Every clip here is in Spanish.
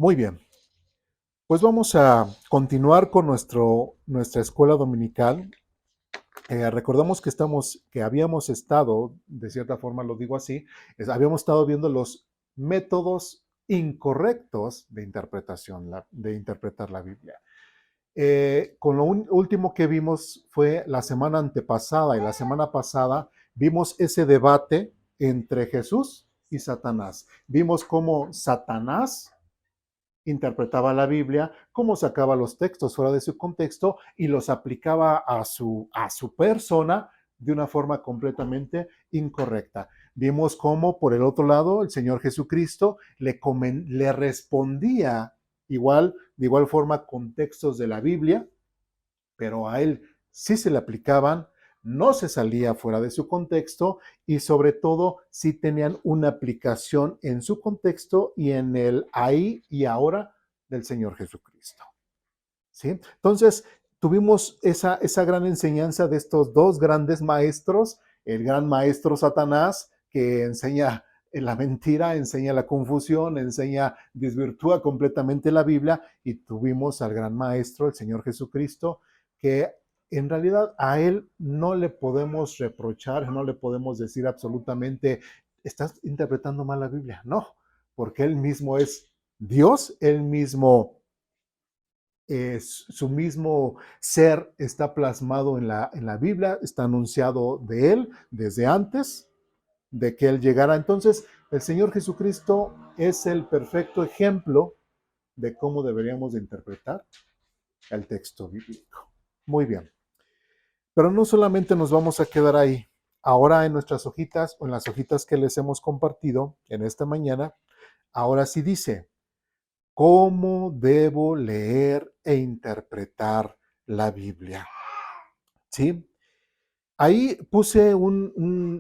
Muy bien, pues vamos a continuar con nuestra escuela dominical. Recordamos que habíamos estado, de cierta forma lo digo así, habíamos estado viendo los métodos incorrectos de interpretación, de interpretar la Biblia. Con lo último que vimos fue la semana antepasada, y la semana pasada vimos ese debate entre Jesús y Satanás. Vimos cómo Satanás interpretaba la Biblia, cómo sacaba los textos fuera de su contexto y los aplicaba a su persona de una forma completamente incorrecta. Vimos cómo, por el otro lado, el Señor Jesucristo le respondía de igual forma con textos de la Biblia, pero a él sí se le aplicaban, no se salía fuera de su contexto y sobre todo sí tenían una aplicación en su contexto y en el ahí y ahora del Señor Jesucristo. ¿Sí? Entonces, tuvimos esa gran enseñanza de estos dos grandes maestros, el gran maestro Satanás, que enseña la mentira, enseña la confusión, desvirtúa completamente la Biblia, y tuvimos al gran maestro, el Señor Jesucristo, que en realidad a él no le podemos reprochar, no le podemos decir absolutamente, estás interpretando mal la Biblia. No, porque él mismo es Dios, él mismo su mismo ser está plasmado en la Biblia, está anunciado de él desde antes de que él llegara. Entonces, el Señor Jesucristo es el perfecto ejemplo de cómo deberíamos de interpretar el texto bíblico. Muy bien, pero no solamente nos vamos a quedar ahí. Ahora en nuestras hojitas o en las hojitas que les hemos compartido en esta mañana, ahora sí dice, ¿cómo debo leer e interpretar la Biblia? ¿Sí? Ahí puse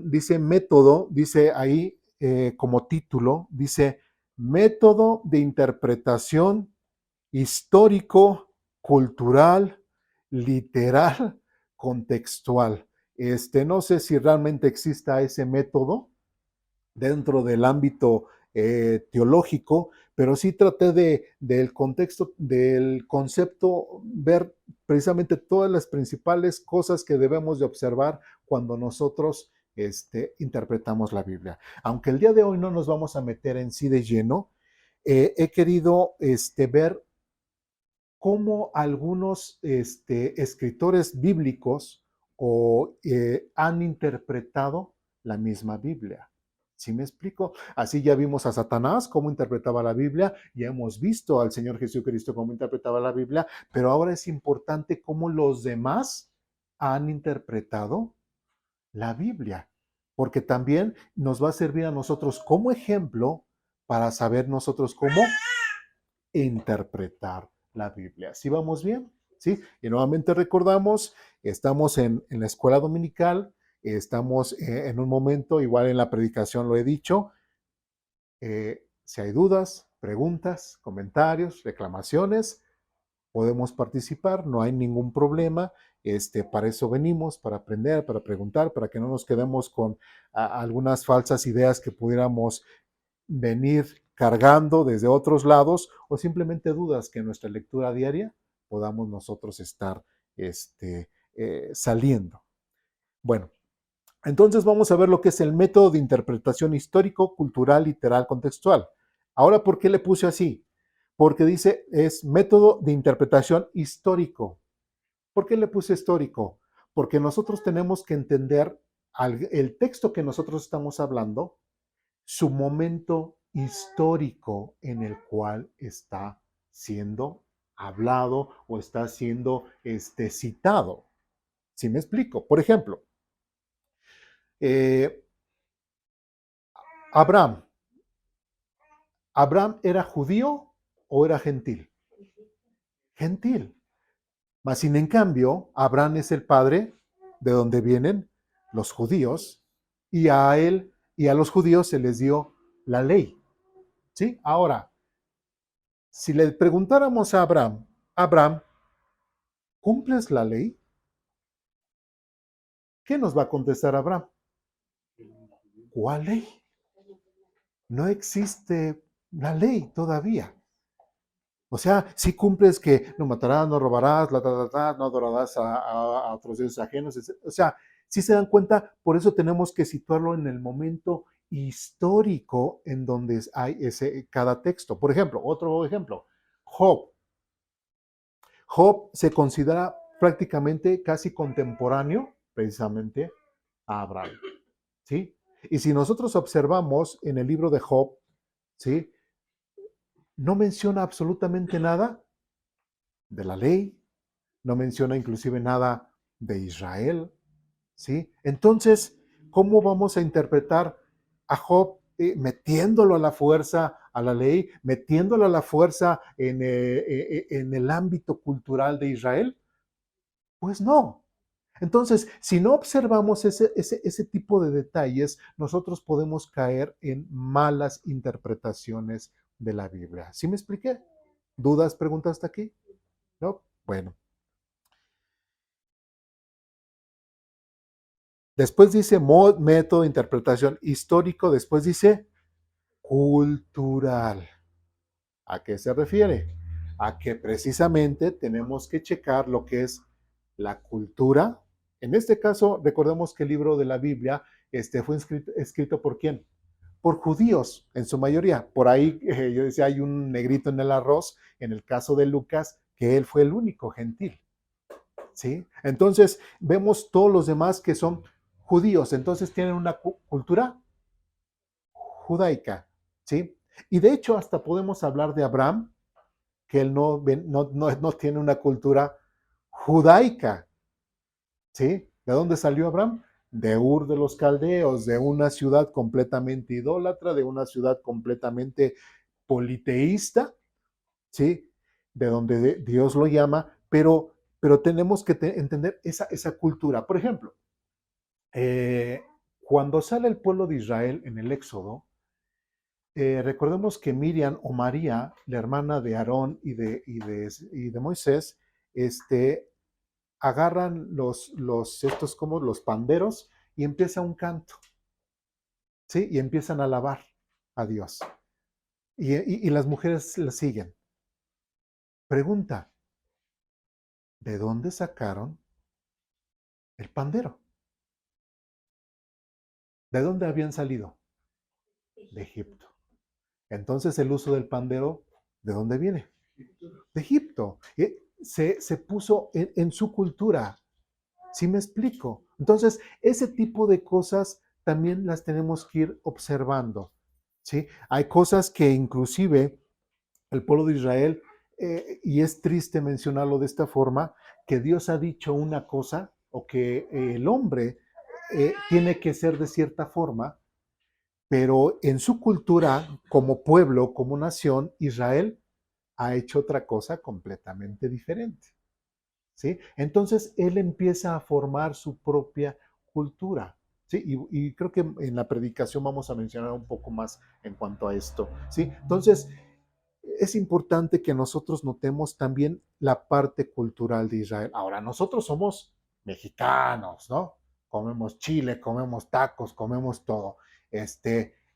dice método, dice ahí como título, dice método de interpretación histórico, cultural, literal, contextual. No sé si realmente exista ese método dentro del ámbito teológico, pero sí traté del contexto, del concepto, ver precisamente todas las principales cosas que debemos de observar cuando nosotros interpretamos la Biblia. Aunque el día de hoy no nos vamos a meter en sí de lleno, he querido ver cómo algunos escritores bíblicos han interpretado la misma Biblia. ¿Sí me explico? Así ya vimos a Satanás cómo interpretaba la Biblia, ya hemos visto al Señor Jesucristo cómo interpretaba la Biblia, pero ahora es importante cómo los demás han interpretado la Biblia, porque también nos va a servir a nosotros como ejemplo para saber nosotros cómo interpretar la Biblia. ¿Sí vamos bien? ¿Sí? Y nuevamente recordamos, estamos en la escuela dominical, estamos en un momento, igual en la predicación lo he dicho, si hay dudas, preguntas, comentarios, reclamaciones, podemos participar, no hay ningún problema. Para eso venimos, para aprender, para preguntar, para que no nos quedemos con algunas falsas ideas que pudiéramos venir cargando desde otros lados, o simplemente dudas que en nuestra lectura diaria podamos nosotros estar saliendo. Bueno, entonces vamos a ver lo que es el método de interpretación histórico, cultural, literal, contextual. Ahora, ¿por qué le puse así? Porque dice es método de interpretación histórico. ¿Por qué le puse histórico? Porque nosotros tenemos que entender el texto que nosotros estamos hablando, su momento histórico en el cual está siendo hablado o está siendo citado. ¿Sí me explico? Por ejemplo, eh, Abraham. ¿Abraham era judío o era gentil? Gentil. Mas, sin en cambio, Abraham es el padre de donde vienen los judíos, y a él y a los judíos se les dio la ley. ¿Sí? Ahora, si le preguntáramos a Abraham, Abraham, ¿cumples la ley? ¿Qué nos va a contestar Abraham? ¿Cuál ley? No existe la ley todavía. O sea, si cumples que no matarás, no robarás, no adorarás a otros dioses ajenos. O sea, si se dan cuenta, por eso tenemos que situarlo en el momento histórico en donde hay cada texto. Por ejemplo, otro ejemplo, Job. Job se considera prácticamente casi contemporáneo precisamente a Abraham, ¿sí? Y si nosotros observamos en el libro de Job, ¿sí? No menciona absolutamente nada de la ley, no menciona inclusive nada de Israel, ¿sí? Entonces, ¿cómo vamos a interpretar a Job metiéndolo a la fuerza a la ley, metiéndolo a la fuerza en el ámbito cultural de Israel? Pues no. Entonces, si no observamos ese tipo de detalles, nosotros podemos caer en malas interpretaciones de la Biblia. ¿Sí me expliqué? ¿Dudas, preguntas hasta aquí? ¿No? Bueno. Después dice método de interpretación histórico, después dice cultural. ¿A qué se refiere? A que precisamente tenemos que checar lo que es la cultura. En este caso, recordemos que el libro de la Biblia fue escrito ¿por quién? Por judíos, en su mayoría. Por ahí, yo decía, hay un negrito en el arroz, en el caso de Lucas, que él fue el único gentil. ¿Sí? Entonces, vemos todos los demás que son judíos, entonces tienen una cultura judaica, ¿sí? Y de hecho, hasta podemos hablar de Abraham, que él no tiene una cultura judaica, ¿sí? ¿De dónde salió Abraham? De Ur de los Caldeos, de una ciudad completamente idólatra, de una ciudad completamente politeísta, ¿sí? De donde Dios lo llama, pero tenemos que entender esa cultura. Por ejemplo, eh, cuando sale el pueblo de Israel en el Éxodo, recordemos que Miriam o María, la hermana de Aarón y de Moisés, agarran estos como los panderos y empieza un canto, ¿sí? Y empiezan a alabar a Dios. Y las mujeres la siguen. Pregunta, ¿de dónde sacaron el pandero? ¿De dónde habían salido? De Egipto. Entonces el uso del pandero, ¿de dónde viene? De Egipto. Se puso en su cultura. ¿Sí me explico? Entonces, ese tipo de cosas también las tenemos que ir observando. ¿Sí? Hay cosas que inclusive el pueblo de Israel, y es triste mencionarlo de esta forma, que Dios ha dicho una cosa o que el hombre tiene que ser de cierta forma, pero en su cultura, como pueblo, como nación, Israel ha hecho otra cosa completamente diferente. ¿Sí? Entonces él empieza a formar su propia cultura. ¿Sí? Y creo que en la predicación vamos a mencionar un poco más en cuanto a esto. ¿Sí? Entonces, es importante que nosotros notemos también la parte cultural de Israel. Ahora, nosotros somos mexicanos, ¿no? Comemos chile, comemos tacos, comemos todo.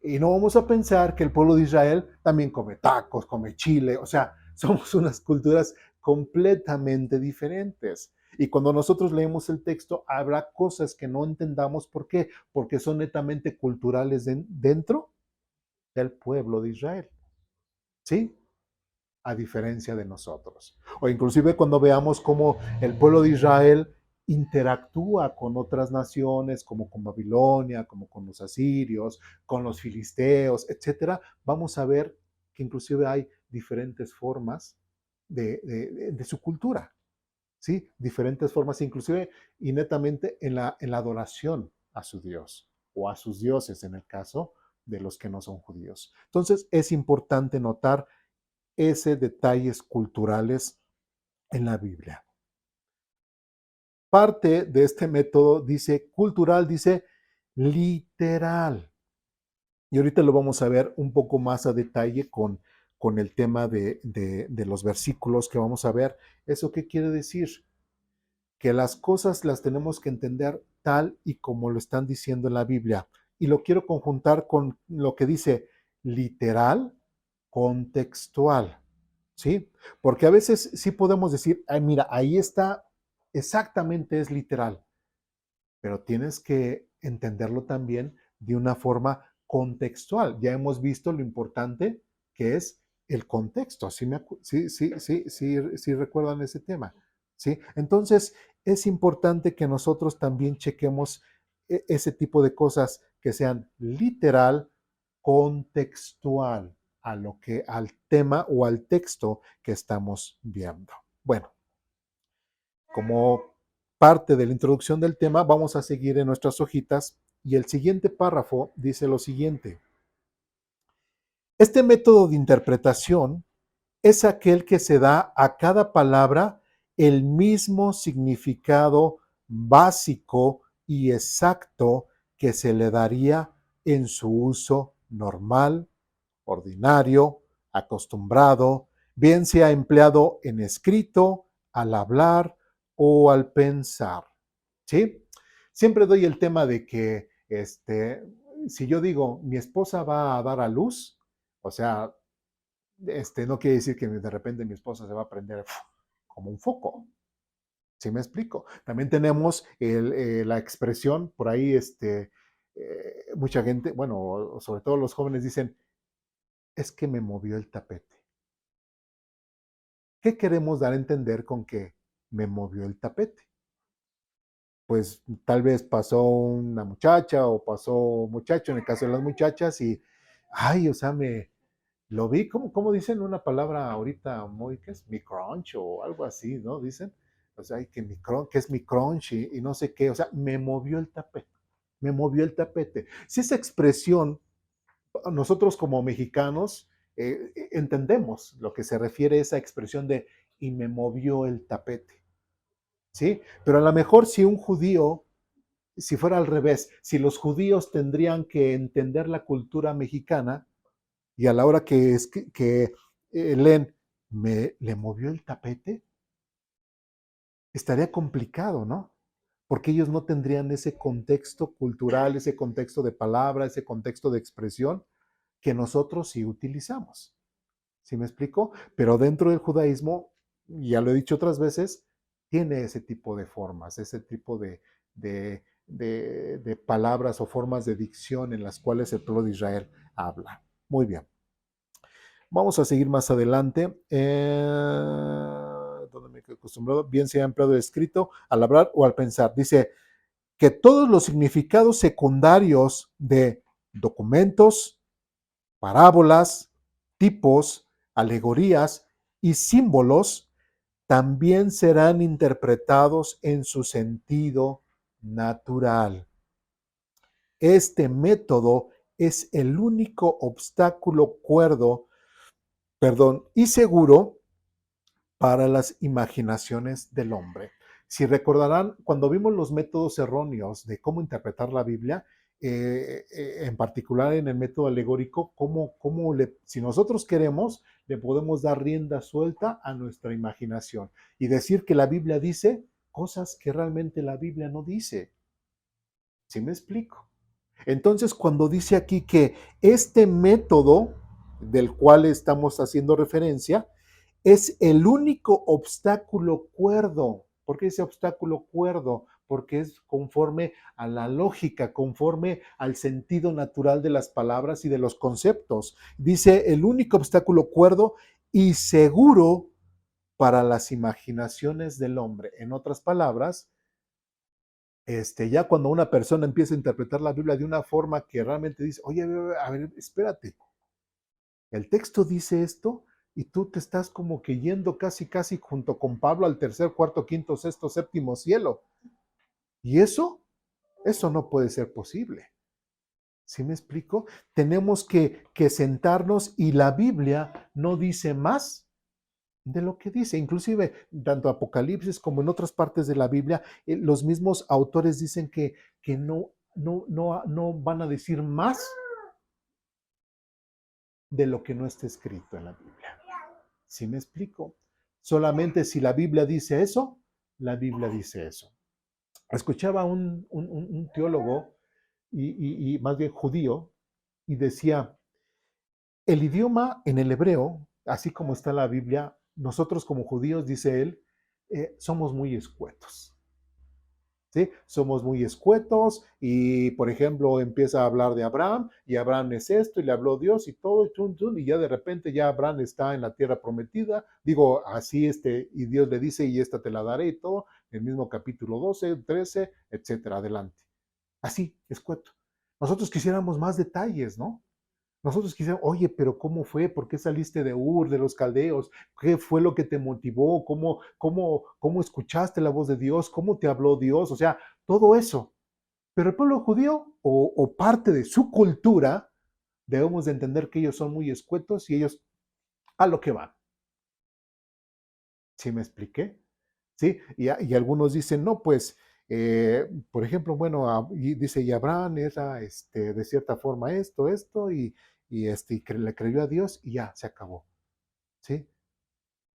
Y no vamos a pensar que el pueblo de Israel también come tacos, come chile, o sea, somos unas culturas completamente diferentes. Y cuando nosotros leemos el texto, habrá cosas que no entendamos. ¿Por qué? Porque son netamente culturales dentro del pueblo de Israel. ¿Sí? A diferencia de nosotros. O inclusive cuando veamos cómo el pueblo de Israel interactúa con otras naciones, como con Babilonia, como con los asirios, con los filisteos, etcétera, vamos a ver que inclusive hay diferentes formas de su cultura, ¿sí? Diferentes formas, inclusive y netamente en la adoración a su Dios o a sus dioses en el caso de los que no son judíos. Entonces es importante notar ese detalles culturales en la Biblia. Parte de este método dice cultural, dice literal. Y ahorita lo vamos a ver un poco más a detalle con el tema de los versículos que vamos a ver. ¿Eso qué quiere decir? Que las cosas las tenemos que entender tal y como lo están diciendo en la Biblia. Y lo quiero conjuntar con lo que dice literal, contextual. ¿sí? Porque a veces sí podemos decir, ay, mira, ahí está, exactamente es literal, pero tienes que entenderlo también de una forma contextual. Ya hemos visto lo importante que es el contexto. Sí recuerdan ese tema. ¿Sí? Entonces, es importante que nosotros también chequemos ese tipo de cosas que sean literal, contextual a lo que al tema o al texto que estamos viendo. Bueno, como parte de la introducción del tema, vamos a seguir en nuestras hojitas y el siguiente párrafo dice lo siguiente. Este método de interpretación es aquel que se da a cada palabra el mismo significado básico y exacto que se le daría en su uso normal, ordinario, acostumbrado, bien sea empleado en escrito, al hablar o al pensar. ¿Sí? Siempre doy el tema de que si yo digo mi esposa va a dar a luz, o sea, no quiere decir que de repente mi esposa se va a prender como un foco. ¿Sí me explico? También tenemos la expresión por ahí, mucha gente, bueno, sobre todo los jóvenes dicen, es que me movió el tapete. ¿Qué queremos dar a entender con que me movió el tapete? Pues tal vez pasó una muchacha o pasó un muchacho, en el caso de las muchachas, y, ay, o sea, lo vi, ¿cómo dicen una palabra ahorita muy, ¿qué es? Mi crunch o algo así, ¿no? Dicen, o sea, que es mi crunch y no sé qué, o sea, me movió el tapete. Si esa expresión, nosotros como mexicanos, entendemos lo que se refiere a esa expresión de y me movió el tapete, ¿sí? Pero a lo mejor si un judío, si fuera al revés, si los judíos tendrían que entender la cultura mexicana y a la hora que leen, le movió el tapete, estaría complicado, ¿no? Porque ellos no tendrían ese contexto cultural, ese contexto de palabra, ese contexto de expresión que nosotros sí utilizamos. ¿Sí me explico? Pero dentro del judaísmo, ya lo he dicho otras veces, tiene ese tipo de formas, ese tipo de palabras o formas de dicción en las cuales el pueblo de Israel habla. Muy bien. Vamos a seguir más adelante. ¿Dónde me quedo acostumbrado? Bien sea empleado escrito, al hablar o al pensar. Dice que todos los significados secundarios de documentos, parábolas, tipos, alegorías y símbolos también serán interpretados en su sentido natural. Este método es el único obstáculo y seguro para las imaginaciones del hombre. Si recordarán, cuando vimos los métodos erróneos de cómo interpretar la Biblia, en particular en el método alegórico, si nosotros queremos, le podemos dar rienda suelta a nuestra imaginación y decir que la Biblia dice cosas que realmente la Biblia no dice. ¿Sí me explico? Entonces, cuando dice aquí que este método del cual estamos haciendo referencia, es el único obstáculo cuerdo. ¿Por qué ese obstáculo cuerdo? Porque es conforme a la lógica, conforme al sentido natural de las palabras y de los conceptos. Dice el único obstáculo cuerdo y seguro para las imaginaciones del hombre. En otras palabras, ya cuando una persona empieza a interpretar la Biblia de una forma que realmente dice, oye, a ver, espérate, el texto dice esto y tú te estás como que yendo casi, casi junto con Pablo al tercer, cuarto, quinto, sexto, séptimo cielo. Y eso no puede ser posible. ¿Sí me explico? Tenemos que sentarnos y la Biblia no dice más de lo que dice. Inclusive, tanto Apocalipsis como en otras partes de la Biblia, los mismos autores dicen que no van a decir más de lo que no está escrito en la Biblia. ¿Sí me explico? Solamente si la Biblia dice eso, la Biblia dice eso. Escuchaba un teólogo y más bien judío y decía, el idioma en el hebreo así como está la Biblia, nosotros como judíos, dice él, somos muy escuetos. ¿Sí? Somos muy escuetos y, por ejemplo, empieza a hablar de Abraham y Abraham es esto y le habló Dios y todo, y ya de repente ya Abraham está en la tierra prometida, digo, así y Dios le dice y esta te la daré y todo, el mismo capítulo 12, 13, etcétera, adelante. Así, escueto. Nosotros quisiéramos más detalles, ¿no? Nosotros quisiéramos, oye, pero ¿cómo fue? ¿Por qué saliste de Ur, de los caldeos? ¿Qué fue lo que te motivó? ¿Cómo escuchaste la voz de Dios? ¿Cómo te habló Dios? O sea, todo eso. Pero el pueblo judío o parte de su cultura, debemos de entender que ellos son muy escuetos y ellos a lo que van. ¿Sí me expliqué? ¿Sí? Y algunos dicen, no, pues, por ejemplo, bueno, y dice, y Abraham era de cierta forma esto, le creyó a Dios y ya, se acabó. ¿Sí?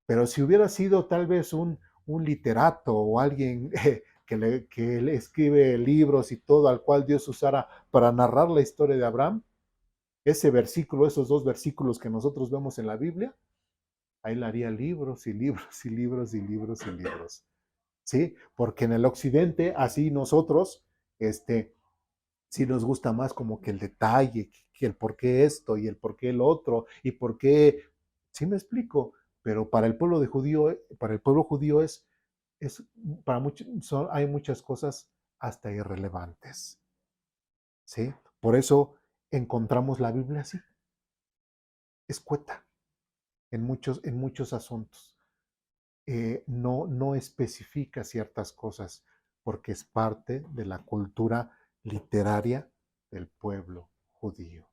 Pero si hubiera sido tal vez un literato o alguien que le escribe libros y todo, al cual Dios usara para narrar la historia de Abraham, ese versículo, esos dos versículos que nosotros vemos en la Biblia, ahí le haría libros y libros y libros y libros y libros. ¿Sí? Porque en el occidente, así nosotros, sí nos gusta más como que el detalle, que el por qué esto y el por qué el otro y por qué, sí me explico, pero para el pueblo judío es para muchos, hay muchas cosas hasta irrelevantes, ¿sí? Por eso encontramos la Biblia así, escueta en muchos asuntos. No especifica ciertas cosas porque es parte de la cultura literaria del pueblo judío,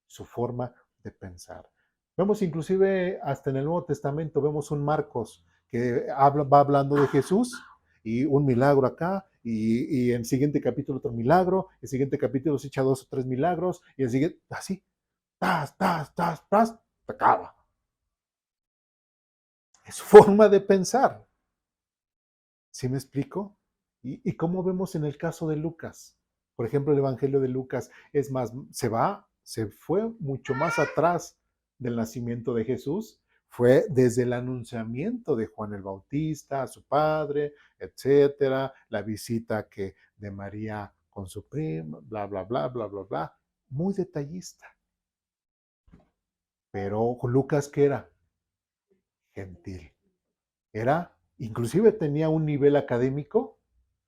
su forma de pensar. Vemos inclusive hasta en el Nuevo Testamento, vemos un Marcos que va hablando de Jesús y un milagro acá, y en el siguiente capítulo otro milagro, el siguiente capítulo se echa 2 o 3 milagros, y el siguiente, así, acaba. Es forma de pensar. ¿Sí me explico? ¿Y cómo vemos en el caso de Lucas? Por ejemplo, el Evangelio de Lucas es más, se fue mucho más atrás del nacimiento de Jesús, fue desde el anunciamiento de Juan el Bautista a su padre, etcétera, la visita de María con su prima, bla, bla, bla, bla, bla, bla, muy detallista. Pero Lucas, ¿qué era? Gentil. Inclusive tenía un nivel académico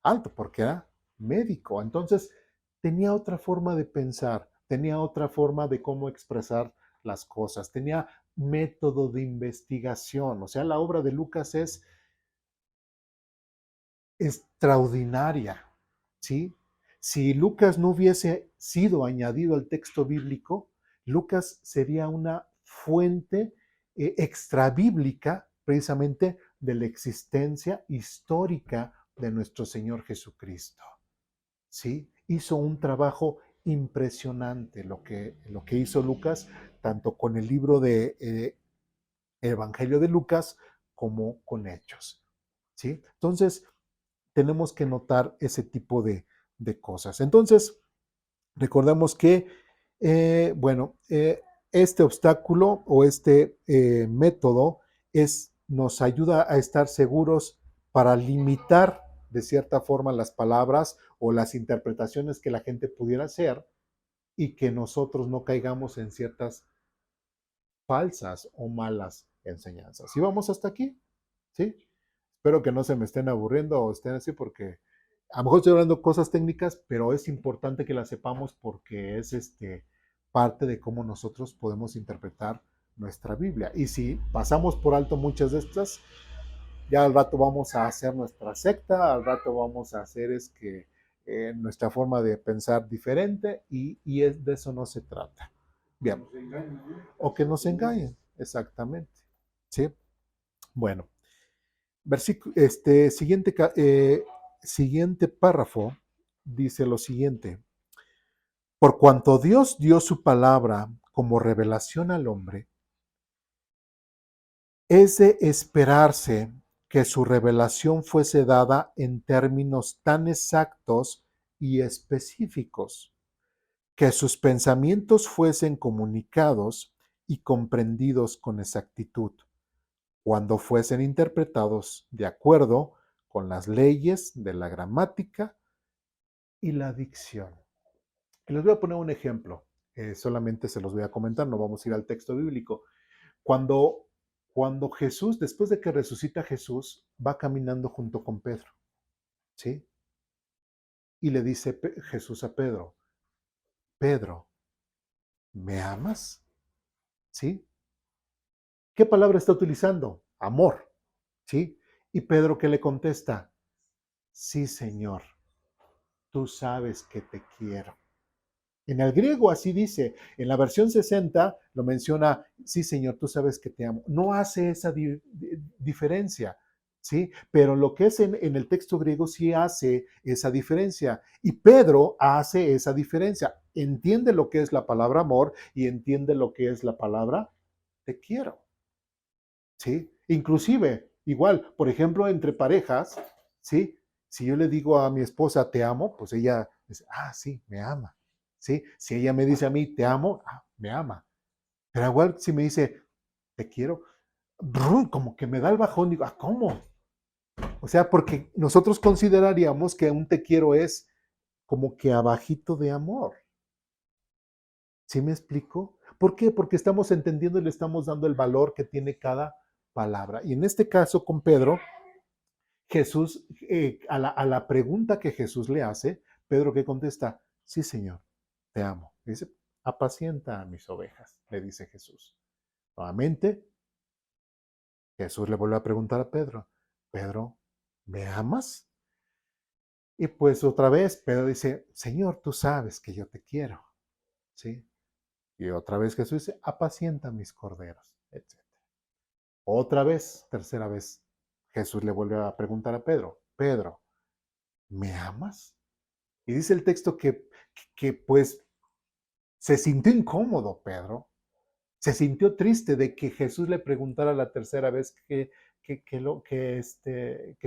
alto porque era médico. Entonces, tenía otra forma de pensar, tenía otra forma de cómo expresar las cosas, tenía método de investigación. O sea, la obra de Lucas es extraordinaria, ¿sí? Si Lucas no hubiese sido añadido al texto bíblico, Lucas sería una fuente extrabíblica precisamente de la existencia histórica de nuestro Señor Jesucristo. ¿Sí? Hizo un trabajo impresionante lo que hizo Lucas, tanto con el libro de Evangelio de Lucas como con Hechos. ¿Sí? Entonces, tenemos que notar ese tipo de cosas. Entonces, recordemos que, bueno, este obstáculo o método nos ayuda a estar seguros para limitar de cierta forma las palabras o las interpretaciones que la gente pudiera hacer y que nosotros no caigamos en ciertas falsas o malas enseñanzas. ¿Y vamos hasta aquí? ¿Sí? Espero que no se me estén aburriendo o estén así porque a lo mejor estoy hablando cosas técnicas, pero es importante que las sepamos porque es parte de cómo nosotros podemos interpretar nuestra Biblia. Y si pasamos por alto muchas de estas, ya al rato vamos a hacer nuestra secta, al rato vamos a hacer nuestra forma de pensar diferente y de eso no se trata. Bien. O que nos engañen, exactamente. ¿Sí? Bueno. Siguiente párrafo dice lo siguiente. Por cuanto Dios dio su palabra como revelación al hombre, es de esperarse que su revelación fuese dada en términos tan exactos y específicos, que sus pensamientos fuesen comunicados y comprendidos con exactitud, cuando fuesen interpretados de acuerdo con las leyes de la gramática y la dicción. Y les voy a poner un ejemplo, solamente se los voy a comentar, no vamos a ir al texto bíblico. Cuando, cuando Jesús, después de que resucita Jesús, va caminando junto con Pedro, ¿sí? Y le dice Jesús a Pedro, Pedro, ¿me amas? ¿Sí? ¿Qué palabra está utilizando? Amor, ¿sí? Y Pedro, ¿qué le contesta? Sí, Señor, tú sabes que te quiero. En el griego así dice, en la versión 60 lo menciona, sí, Señor, tú sabes que te amo. No hace esa diferencia, ¿sí? Pero lo que es en el texto griego sí hace esa diferencia. Y Pedro hace esa diferencia. Entiende lo que es la palabra amor y entiende lo que es la palabra te quiero, ¿sí? Inclusive, igual, por ejemplo, entre parejas, ¿sí? Si yo le digo a mi esposa, te amo, pues ella dice, ah, sí, me ama, ¿sí? Si ella me dice a mí, te amo, ah, me ama. Pero igual si me dice, te quiero, brum, como que me da el bajón, digo, ah, ¿cómo? O sea, porque nosotros consideraríamos que un te quiero es como que abajito de amor. ¿Sí me explico? ¿Por qué? Porque estamos entendiendo y le estamos dando el valor que tiene cada palabra. Y en este caso con Pedro, Jesús, a la pregunta que Jesús le hace, Pedro que contesta, sí, Señor, te amo. Dice, apacienta a mis ovejas, le dice Jesús. Nuevamente, Jesús le vuelve a preguntar a Pedro, Pedro, ¿me amas? Y pues otra vez Pedro dice, Señor, tú sabes que yo te quiero, ¿sí? Y otra vez Jesús dice, apacienta mis corderos, etc. Otra vez, tercera vez, Jesús le vuelve a preguntar a Pedro, Pedro, ¿me amas? Y dice el texto que pues se sintió incómodo Pedro, se sintió triste de que Jesús le preguntara la tercera vez que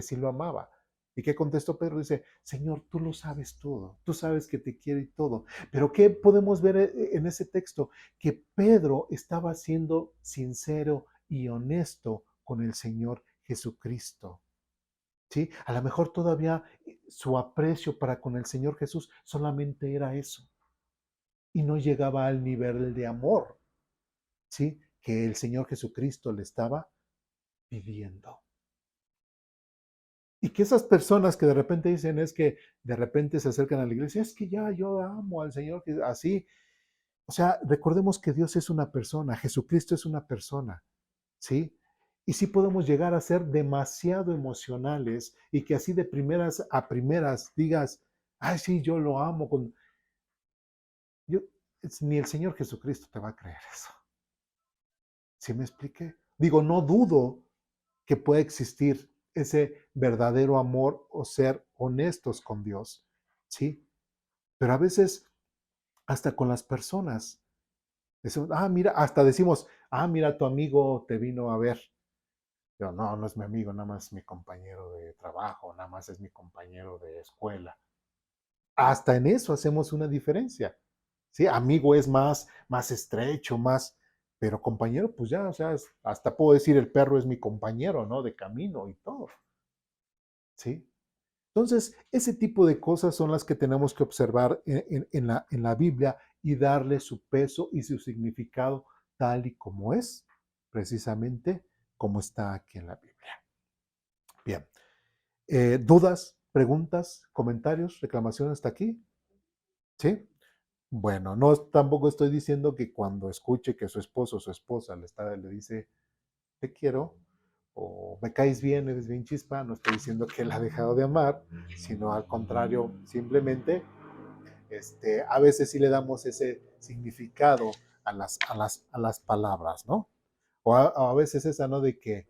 si lo amaba. ¿Y qué contestó Pedro? Dice, Señor, tú lo sabes todo, tú sabes que te quiero y todo. Pero ¿qué podemos ver en ese texto? Que Pedro estaba siendo sincero y honesto con el Señor Jesucristo. ¿Sí? A lo mejor todavía su aprecio para con el Señor Jesús solamente era eso y no llegaba al nivel de amor, ¿sí? Que el Señor Jesucristo le estaba pidiendo. Y que esas personas que de repente dicen es que de repente se acercan a la iglesia, es que ya yo amo al Señor, que así. O sea, recordemos que Dios es una persona, Jesucristo es una persona, ¿sí? Y sí podemos llegar a ser demasiado emocionales y que así de primeras a primeras digas, ay, sí, yo lo amo. Yo, ni el Señor Jesucristo te va a creer eso. ¿Sí me expliqué? Digo, no dudo que pueda existir ese verdadero amor o ser honestos con Dios, ¿sí? Pero a veces, hasta con las personas, decimos, ah, mira, hasta decimos, ah, mira, tu amigo te vino a ver. Yo, no, no es mi amigo, nada más es mi compañero de trabajo, nada más es mi compañero de escuela. Hasta en eso hacemos una diferencia. Sí, amigo es más estrecho, más, pero compañero, pues ya, o sea, hasta puedo decir el perro es mi compañero, ¿no? De camino y todo. ¿Sí? Entonces, ese tipo de cosas son las que tenemos que observar en la Biblia y darle su peso y su significado tal y como es, precisamente como está aquí en la Biblia. Bien. ¿Dudas, preguntas, comentarios, reclamaciones hasta aquí? ¿Sí? Bueno, no tampoco estoy diciendo que cuando escuche que su esposo o su esposa le dice te quiero o me caes bien, eres bien chispa, no estoy diciendo que la ha dejado de amar, sino al contrario, simplemente a veces sí le damos ese significado a las palabras, ¿no? O a veces esa, ¿no? De que,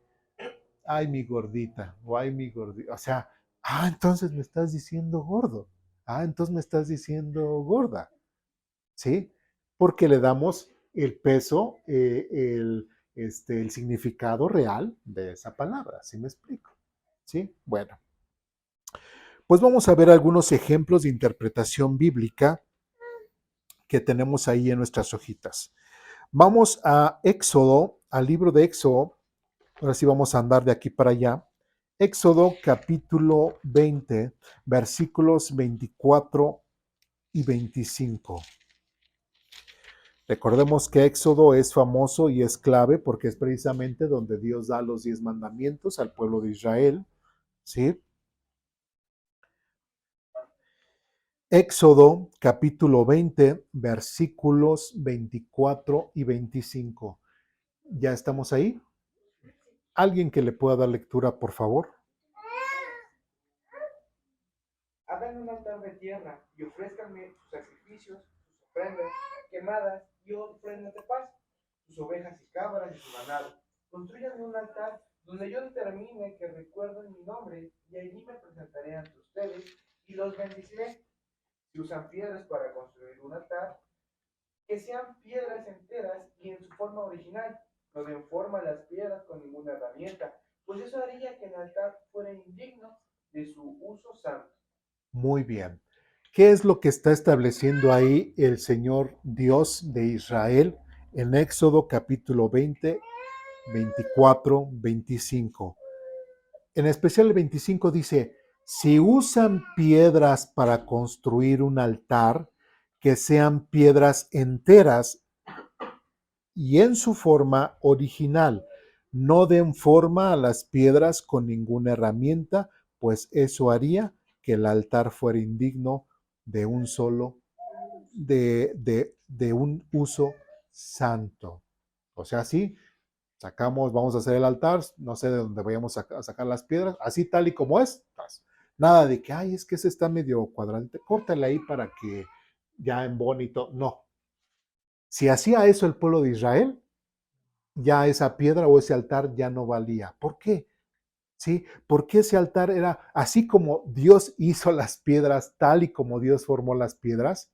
ay, mi gordita, o ay, mi gordita, o sea, ah, entonces me estás diciendo gordo, ah, entonces me estás diciendo gorda. ¿Sí? Porque le damos el peso, el significado real de esa palabra, ¿sí me explico? ¿Sí? Bueno, pues vamos a ver algunos ejemplos de interpretación bíblica que tenemos ahí en nuestras hojitas. Vamos a Éxodo, al libro de Éxodo. Ahora sí vamos a andar de aquí para allá. Éxodo capítulo 20, versículos 24 y 25. Recordemos que Éxodo es famoso y es clave porque es precisamente donde Dios da los 10 mandamientos al pueblo de Israel, ¿sí? Éxodo capítulo 20, versículos 24 y 25. ¿Ya estamos ahí? ¿Alguien que le pueda dar lectura, por favor? Hagan un altar de tierra y ofrézcanme sus sacrificios, sus ofrendas quemadas y ofrendas de paz, sus ovejas y cabras y su ganado. Construyan un altar donde yo determine que recuerden mi nombre y allí me presentaré ante ustedes y los bendeciré. Si usan piedras para construir un altar, que sean piedras enteras y en su forma original. No den forma a las piedras con ninguna herramienta, pues eso haría que el altar fuera indigno de su uso santo. Muy bien. ¿Qué es lo que está estableciendo ahí el Señor Dios de Israel en Éxodo capítulo 20, 24, 25? En especial el 25 dice, si usan piedras para construir un altar, que sean piedras enteras y en su forma original. No den forma a las piedras con ninguna herramienta, pues eso haría que el altar fuera indigno de un solo, de un uso santo. O sea, sí, sacamos, vamos a hacer el altar, no sé de dónde vayamos a sacar las piedras, así tal y como es. Nada de que, ay, es que ese está medio cuadrante, córtale ahí para que ya en bonito. No. Si hacía eso el pueblo de Israel, ya esa piedra o ese altar ya no valía. ¿Por qué? ¿Sí? Porque ese altar era así como Dios hizo las piedras, tal y como Dios formó las piedras.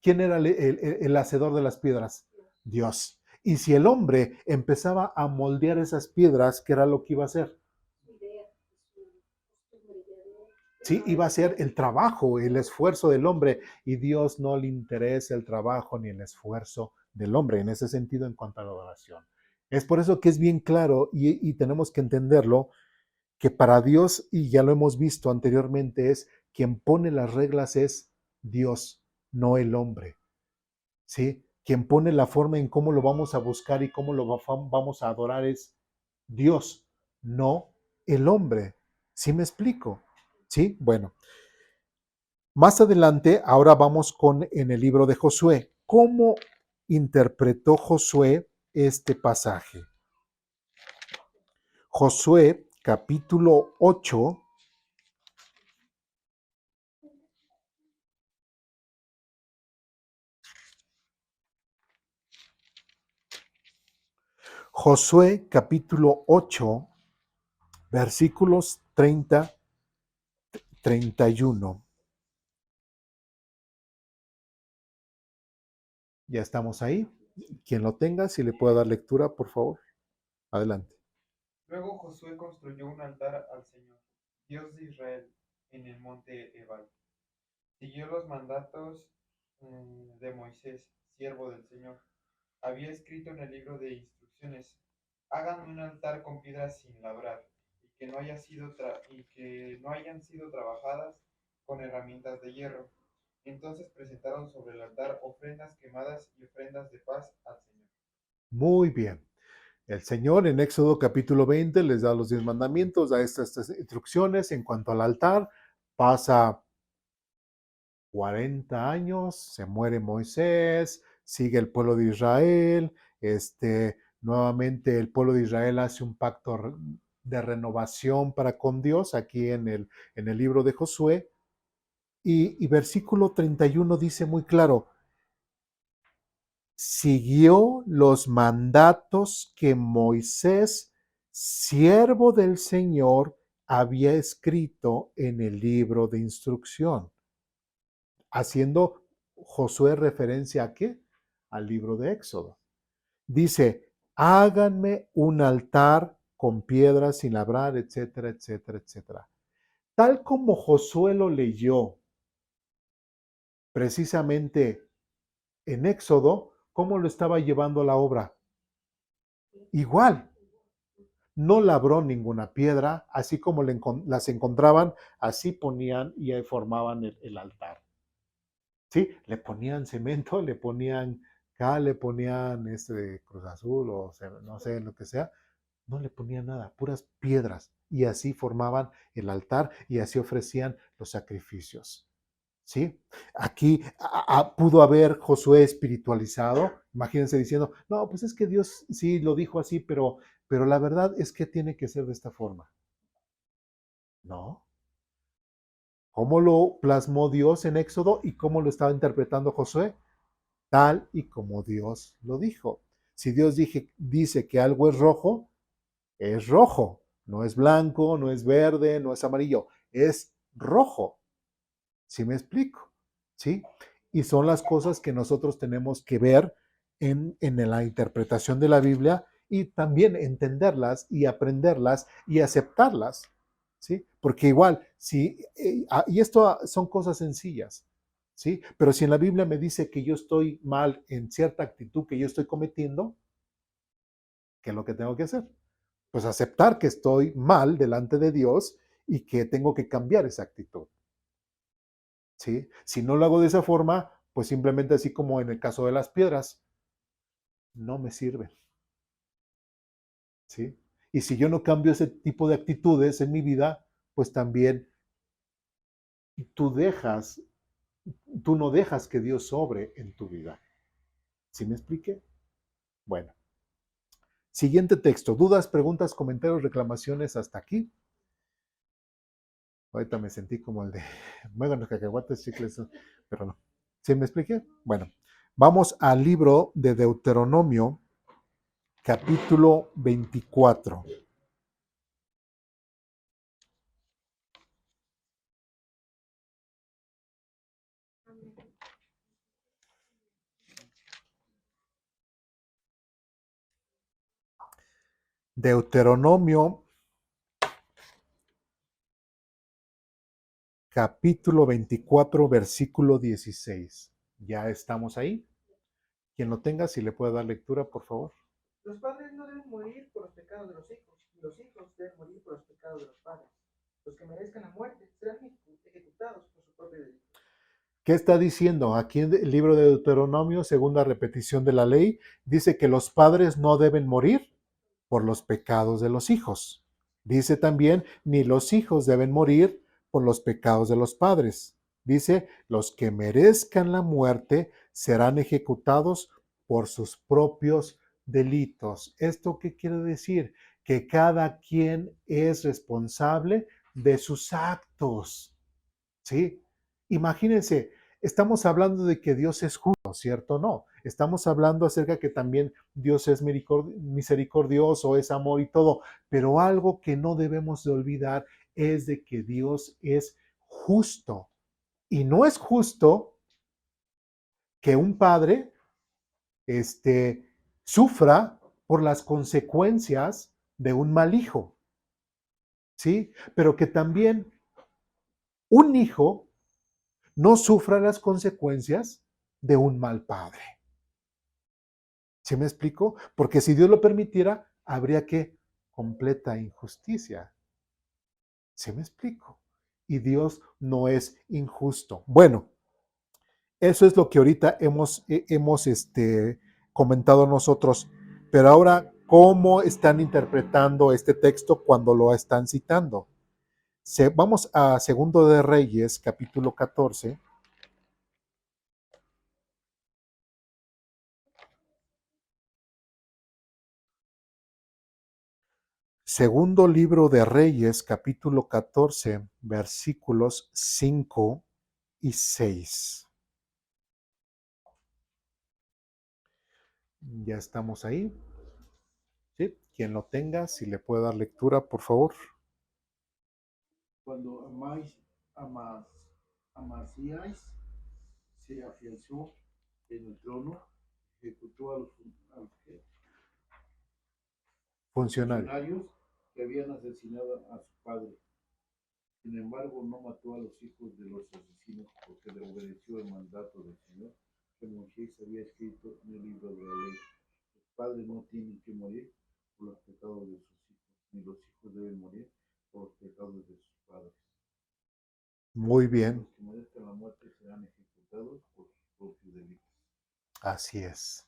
¿Quién era el hacedor de las piedras? Dios. Y si el hombre empezaba a moldear esas piedras, ¿qué era lo que iba a hacer? Sí, iba a ser el trabajo, el esfuerzo del hombre, y Dios no le interesa el trabajo ni el esfuerzo del hombre en ese sentido en cuanto a la adoración. Es por eso que es bien claro y tenemos que entenderlo, que para Dios, y ya lo hemos visto anteriormente, es quien pone las reglas es Dios, no el hombre. ¿Sí? Quien pone la forma en cómo lo vamos a buscar y cómo lo vamos a adorar es Dios, no el hombre. ¿Sí me explico? ¿Sí? Bueno, más adelante, ahora vamos con en el libro de Josué. ¿Cómo interpretó Josué este pasaje? Josué capítulo 8. Josué capítulo 8, versículos 30, 31. Ya estamos ahí. Quien lo tenga, si le puede dar lectura, por favor. Adelante. Luego Josué construyó un altar al Señor, Dios de Israel, en el monte Ebal. Siguió los mandatos de Moisés, siervo del Señor. Había escrito en el libro de instrucciones: hagan un altar con piedras sin labrar y que no hayan sido trabajadas con herramientas de hierro. Entonces presentaron sobre el altar ofrendas quemadas y ofrendas de paz al Señor. Muy bien. El Señor en Éxodo capítulo 20 les da los 10 mandamientos, da estas instrucciones en cuanto al altar. Pasa 40 años, se muere Moisés, sigue el pueblo de Israel, nuevamente el pueblo de Israel hace un pacto de renovación para con Dios aquí en el libro de Josué. Y versículo 31 dice muy claro, siguió los mandatos que Moisés, siervo del Señor, había escrito en el libro de instrucción, haciendo Josué referencia a qué? Al libro de Éxodo. Dice, háganme un altar con piedras sin labrar, etcétera, etcétera, etcétera. Tal como Josué lo leyó precisamente en Éxodo, ¿cómo lo estaba llevando la obra? Igual. No labró ninguna piedra, así como las encontraban, así ponían y ahí formaban el altar. ¿Sí? Le ponían cemento, le ponían cal, le ponían Cruz Azul o no sé, lo que sea. No le ponían nada, puras piedras. Y así formaban el altar y así ofrecían los sacrificios. ¿Sí? Aquí pudo haber Josué espiritualizado, imagínense diciendo, no, pues es que Dios sí lo dijo así, pero la verdad es que tiene que ser de esta forma. No. ¿Cómo lo plasmó Dios en Éxodo y cómo lo estaba interpretando Josué? Tal y como Dios lo dijo. Si Dios dice que algo es rojo, no es blanco, no es verde, no es amarillo, es rojo. ¿Sí me explico? ¿Sí? Y son las cosas que nosotros tenemos que ver en la interpretación de la Biblia y también entenderlas y aprenderlas y aceptarlas. ¿Sí? Porque igual, y esto son cosas sencillas, ¿sí? Pero si en la Biblia me dice que yo estoy mal en cierta actitud que yo estoy cometiendo, ¿qué es lo que tengo que hacer? Pues aceptar que estoy mal delante de Dios y que tengo que cambiar esa actitud. ¿Sí? Si no lo hago de esa forma, pues simplemente así como en el caso de las piedras, no me sirven. ¿Sí? Y si yo no cambio ese tipo de actitudes en mi vida, pues también tú dejas, tú no dejas que Dios sobre en tu vida. ¿Sí me expliqué? Bueno. Siguiente texto. ¿Dudas, preguntas, comentarios, reclamaciones hasta aquí? Ahorita me sentí como el de muegan los cacahuates, chicles, pero no. ¿Sí me expliqué? Bueno, vamos al libro de Deuteronomio, capítulo 24. Deuteronomio, capítulo 24, versículo 16. ¿Ya estamos ahí? Quien lo tenga, si le puede dar lectura, por favor. Los padres no deben morir por los pecados de los hijos, y los hijos deben morir por los pecados de los padres. Los que merezcan la muerte serán ejecutados por su propio delito. ¿Qué está diciendo? Aquí en el libro de Deuteronomio, segunda repetición de la ley, dice que los padres no deben morir por los pecados de los hijos. Dice también, ni los hijos deben morir por los pecados de los padres. Dice, los que merezcan la muerte serán ejecutados por sus propios delitos. ¿Esto qué quiere decir? Que cada quien es responsable de sus actos. ¿Sí? Imagínense, estamos hablando de que Dios es justo, ¿cierto? No, estamos hablando acerca que también Dios es misericordioso, es amor y todo, pero algo que no debemos de olvidar es de que Dios es justo. Y no es justo que un padre sufra por las consecuencias de un mal hijo, ¿sí? Pero que también un hijo no sufra las consecuencias de un mal padre. ¿Sí me explico? Porque si Dios lo permitiera, habría que completa injusticia. ¿Sí me explico? Y Dios no es injusto. Bueno, eso es lo que ahorita hemos comentado nosotros. Pero ahora, ¿cómo están interpretando este texto cuando lo están citando? Vamos a Segundo de Reyes, capítulo 14. Segundo libro de Reyes, capítulo 14, versículos 5 y 6. Ya estamos ahí. ¿Sí? Quien lo tenga, si le puede dar lectura, por favor. Cuando Amasías se afianzó en el trono, ejecutó a los Funcionario. funcionarios que habían asesinado a su padre. Sin embargo, no mató a los hijos de los asesinos porque le obedeció el mandato del Señor, que Moisés había escrito en el libro de la ley. Los padres no tienen que morir por los pecados de sus hijos, ni los hijos deben morir por los pecados de sus padres. Muy bien, Los que merezcan la muerte serán ejecutados por sus propios delitos. así es.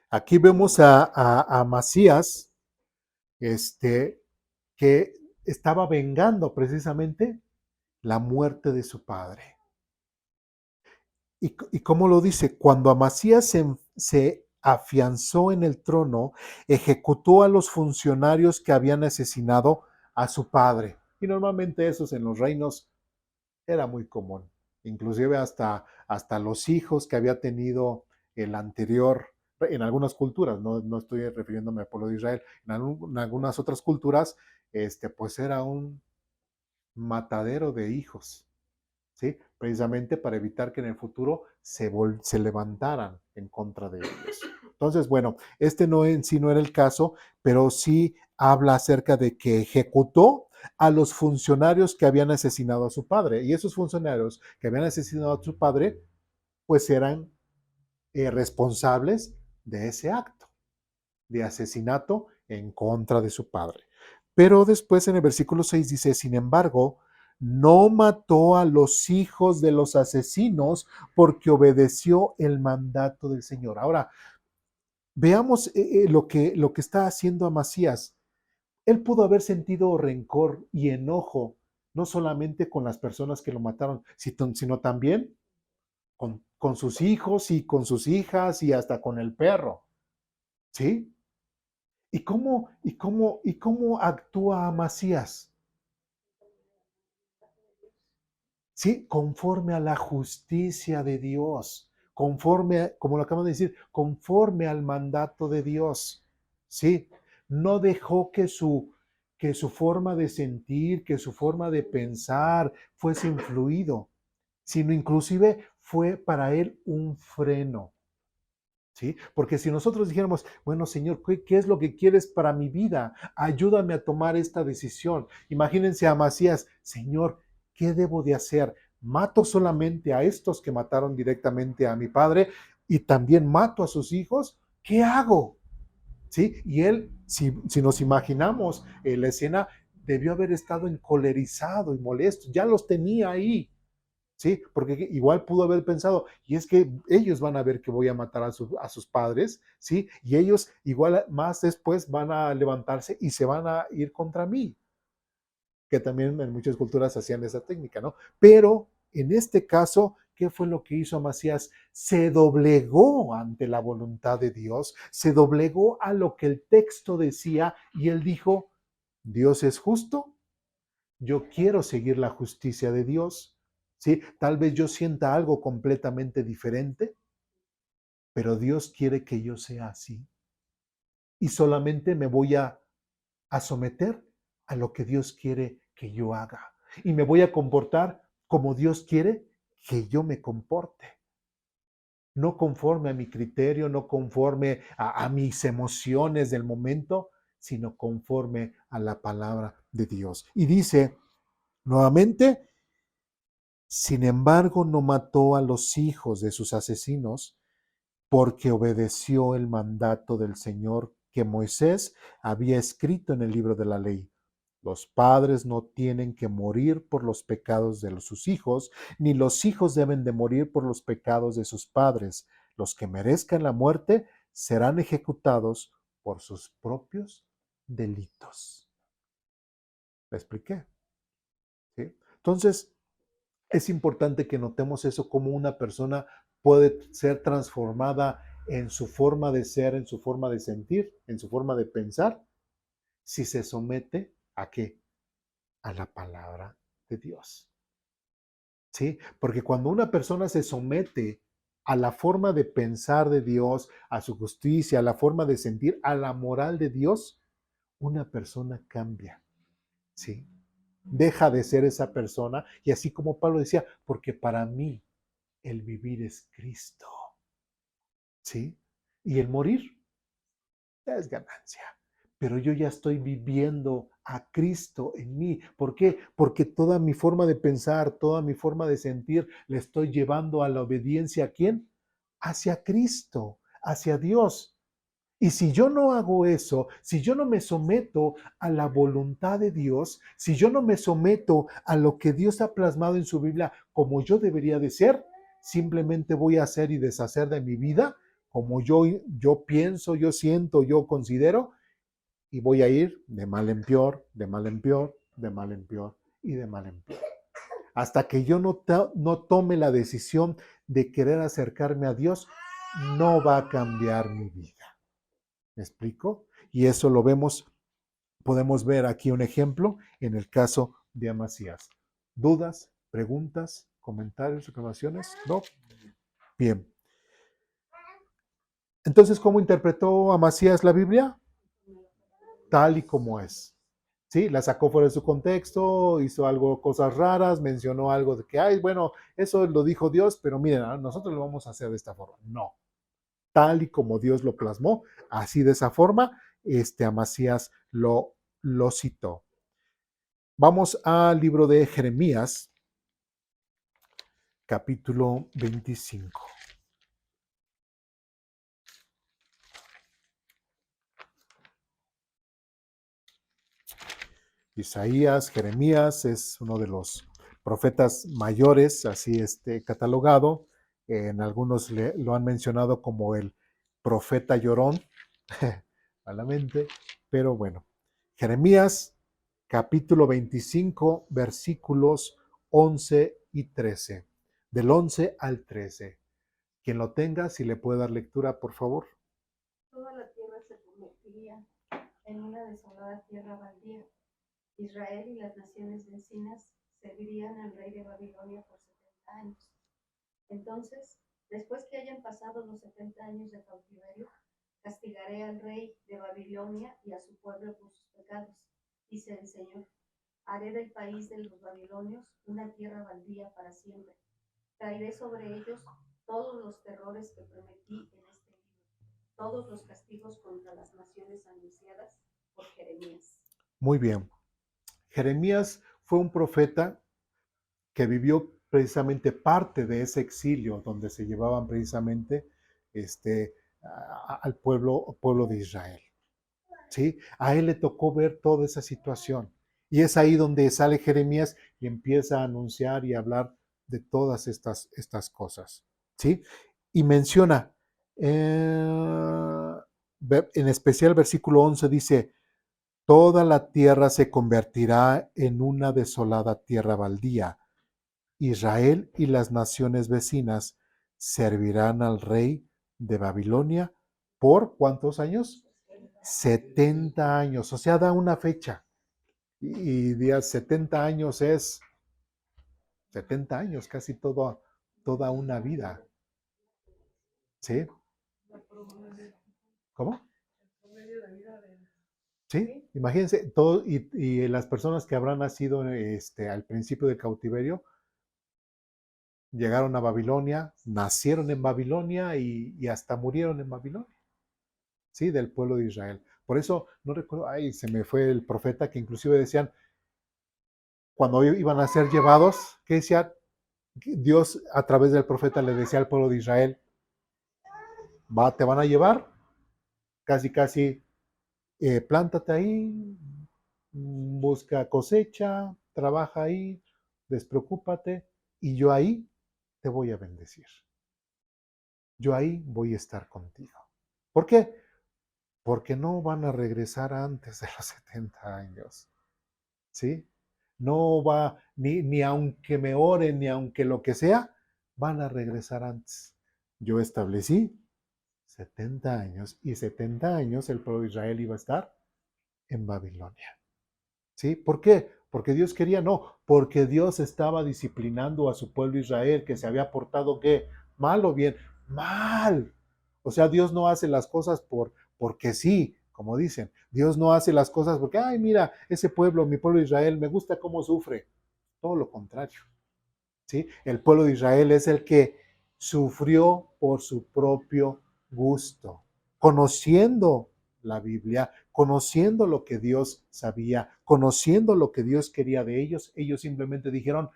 Aquí vemos a Amasías, que estaba vengando precisamente la muerte de su padre. Y cómo lo dice, cuando Amasías se afianzó en el trono, ejecutó a los funcionarios que habían asesinado a su padre. Y normalmente esos en los reinos era muy común. Inclusive hasta los hijos que había tenido el anterior, en algunas culturas, no estoy refiriéndome al pueblo de Israel, en algunas otras culturas, pues era un matadero de hijos. ¿Sí? Precisamente para evitar que en el futuro se levantaran en contra de ellos. Entonces, bueno, no en sí no era el caso, pero sí habla acerca de que ejecutó a los funcionarios que habían asesinado a su padre. Y esos funcionarios que habían asesinado a su padre, pues eran responsables de ese acto de asesinato en contra de su padre. Pero después en el versículo 6 dice, sin embargo, no mató a los hijos de los asesinos porque obedeció el mandato del Señor. Ahora, veamos lo que está haciendo Amasías. Él pudo haber sentido rencor y enojo, no solamente con las personas que lo mataron, sino también con sus hijos y con sus hijas y hasta con el perro. ¿Sí? ¿Y cómo actúa Amasías? ¿Sí? Conforme a la justicia de Dios, como lo acabamos de decir, conforme al mandato de Dios. ¿Sí? No dejó que su forma de sentir, que su forma de pensar fuese influido, sino inclusive fue para él un freno. ¿Sí? Porque si nosotros dijéramos, bueno, Señor, ¿qué es lo que quieres para mi vida? Ayúdame a tomar esta decisión. Imagínense a Amasías, Señor, ¿qué debo de hacer? ¿Mato solamente a estos que mataron directamente a mi padre y también mato a sus hijos? ¿Qué hago? ¿Sí? Y él, si nos imaginamos la escena, debió haber estado encolerizado y molesto. Ya los tenía ahí. ¿Sí? Porque igual pudo haber pensado, y es que ellos van a ver que voy a matar a sus padres, ¿sí? Y ellos igual más después van a levantarse y se van a ir contra mí, que también en muchas culturas hacían esa técnica, ¿no? Pero en este caso, ¿qué fue lo que hizo Amasías? Se doblegó ante la voluntad de Dios, se doblegó a lo que el texto decía y él dijo, Dios es justo, yo quiero seguir la justicia de Dios, ¿sí? Tal vez yo sienta algo completamente diferente, pero Dios quiere que yo sea así. Y solamente me voy a someter a lo que Dios quiere que yo haga. Y me voy a comportar como Dios quiere que yo me comporte. No conforme a mi criterio, no conforme a mis emociones del momento, sino conforme a la palabra de Dios. Y dice nuevamente, sin embargo, no mató a los hijos de sus asesinos porque obedeció el mandato del Señor que Moisés había escrito en el libro de la ley. Los padres no tienen que morir por los pecados de sus hijos, ni los hijos deben de morir por los pecados de sus padres. Los que merezcan la muerte serán ejecutados por sus propios delitos. ¿Le expliqué? ¿Sí? Entonces, es importante que notemos eso, como una persona puede ser transformada en su forma de ser, en su forma de sentir, en su forma de pensar, si se somete a qué? A la palabra de Dios. ¿Sí? Porque cuando una persona se somete a la forma de pensar de Dios, a su justicia, a la forma de sentir, a la moral de Dios, una persona cambia. ¿Sí? Deja de ser esa persona y así como Pablo decía, porque para mí el vivir es Cristo, ¿sí? Y el morir es ganancia. Pero yo ya estoy viviendo a Cristo en mí. ¿Por qué? Porque toda mi forma de pensar, toda mi forma de sentir, le estoy llevando a la obediencia. ¿A quién? hacia Cristo, hacia Dios. Y si yo no hago eso, si yo no me someto a la voluntad de Dios, si yo no me someto a lo que Dios ha plasmado en su Biblia como yo debería de ser, simplemente voy a hacer y deshacer de mi vida como yo pienso, yo siento, yo considero, y voy a ir de mal en peor, de mal en peor, de mal en peor y de mal en peor. Hasta que yo no tome la decisión de querer acercarme a Dios, no va a cambiar mi vida. ¿Me explico? Y eso lo podemos ver aquí un ejemplo en el caso de Amasías. ¿Dudas, preguntas, comentarios, reclamaciones? ¿No? Bien. Entonces, ¿cómo interpretó Amasías la Biblia? Tal y como es. ¿Sí? La sacó fuera de su contexto, hizo cosas raras, mencionó algo de que, ay, bueno, eso lo dijo Dios, pero miren, nosotros lo vamos a hacer de esta forma. No. Tal y como Dios lo plasmó, así de esa forma, Amasías lo citó. Vamos al libro de Jeremías, capítulo 25. Isaías, Jeremías es uno de los profetas mayores, así catalogado. En algunos lo han mencionado como el profeta llorón, malamente, pero bueno. Jeremías, capítulo 25, versículos 11 y 13. Del 11 al 13. Quien lo tenga, si le puede dar lectura, por favor. Toda la tierra se convertiría en una desolada tierra baldía. Israel y las naciones vecinas servirían al rey de Babilonia por 70 años. Entonces, después que hayan pasado los 70 años de cautiverio, castigaré al rey de Babilonia y a su pueblo por sus pecados, dice el Señor. Haré del país de los babilonios una tierra baldía para siempre. Traeré sobre ellos todos los terrores que prometí en este libro, todos los castigos contra las naciones anunciadas por Jeremías. Muy bien. Jeremías fue un profeta que vivió precisamente parte de ese exilio donde se llevaban precisamente al pueblo de Israel. ¿Sí? A él le tocó ver toda esa situación. Y es ahí donde sale Jeremías y empieza a anunciar y a hablar de todas estas cosas. ¿Sí? Y menciona, en especial el versículo 11 dice, toda la tierra se convertirá en una desolada tierra baldía. Israel y las naciones vecinas servirán al rey de Babilonia por ¿cuántos años? 70 años, o sea, da una fecha. Y días 70 años es 70 años, casi toda una vida. ¿Sí? ¿Cómo? Sí, imagínense, todo, y las personas que habrán nacido al principio del cautiverio, llegaron a Babilonia, nacieron en Babilonia y hasta murieron en Babilonia, ¿sí? Del pueblo de Israel. Por eso, no recuerdo, se me fue el profeta que inclusive decían, cuando iban a ser llevados, ¿qué decía? Dios a través del profeta le decía al pueblo de Israel, te van a llevar, casi, plántate ahí, busca cosecha, trabaja ahí, despreocúpate, y yo ahí te voy a bendecir. Yo ahí voy a estar contigo. ¿Por qué? Porque no van a regresar antes de los 70 años. ¿Sí? No va, ni aunque me oren, ni aunque lo que sea, van a regresar antes. Yo establecí 70 años y 70 años el pueblo de Israel iba a estar en Babilonia. ¿Sí? ¿Por qué? Porque Dios quería, no, porque Dios estaba disciplinando a su pueblo Israel que se había portado, ¿qué? ¿Mal o bien? Mal. O sea, Dios no hace las cosas porque sí, como dicen. Dios no hace las cosas porque, ay, mira, ese pueblo, mi pueblo Israel, me gusta cómo sufre. Todo lo contrario. ¿Sí? El pueblo de Israel es el que sufrió por su propio gusto, conociendo la Biblia, conociendo lo que Dios sabía, conociendo lo que Dios quería de ellos, ellos simplemente dijeron,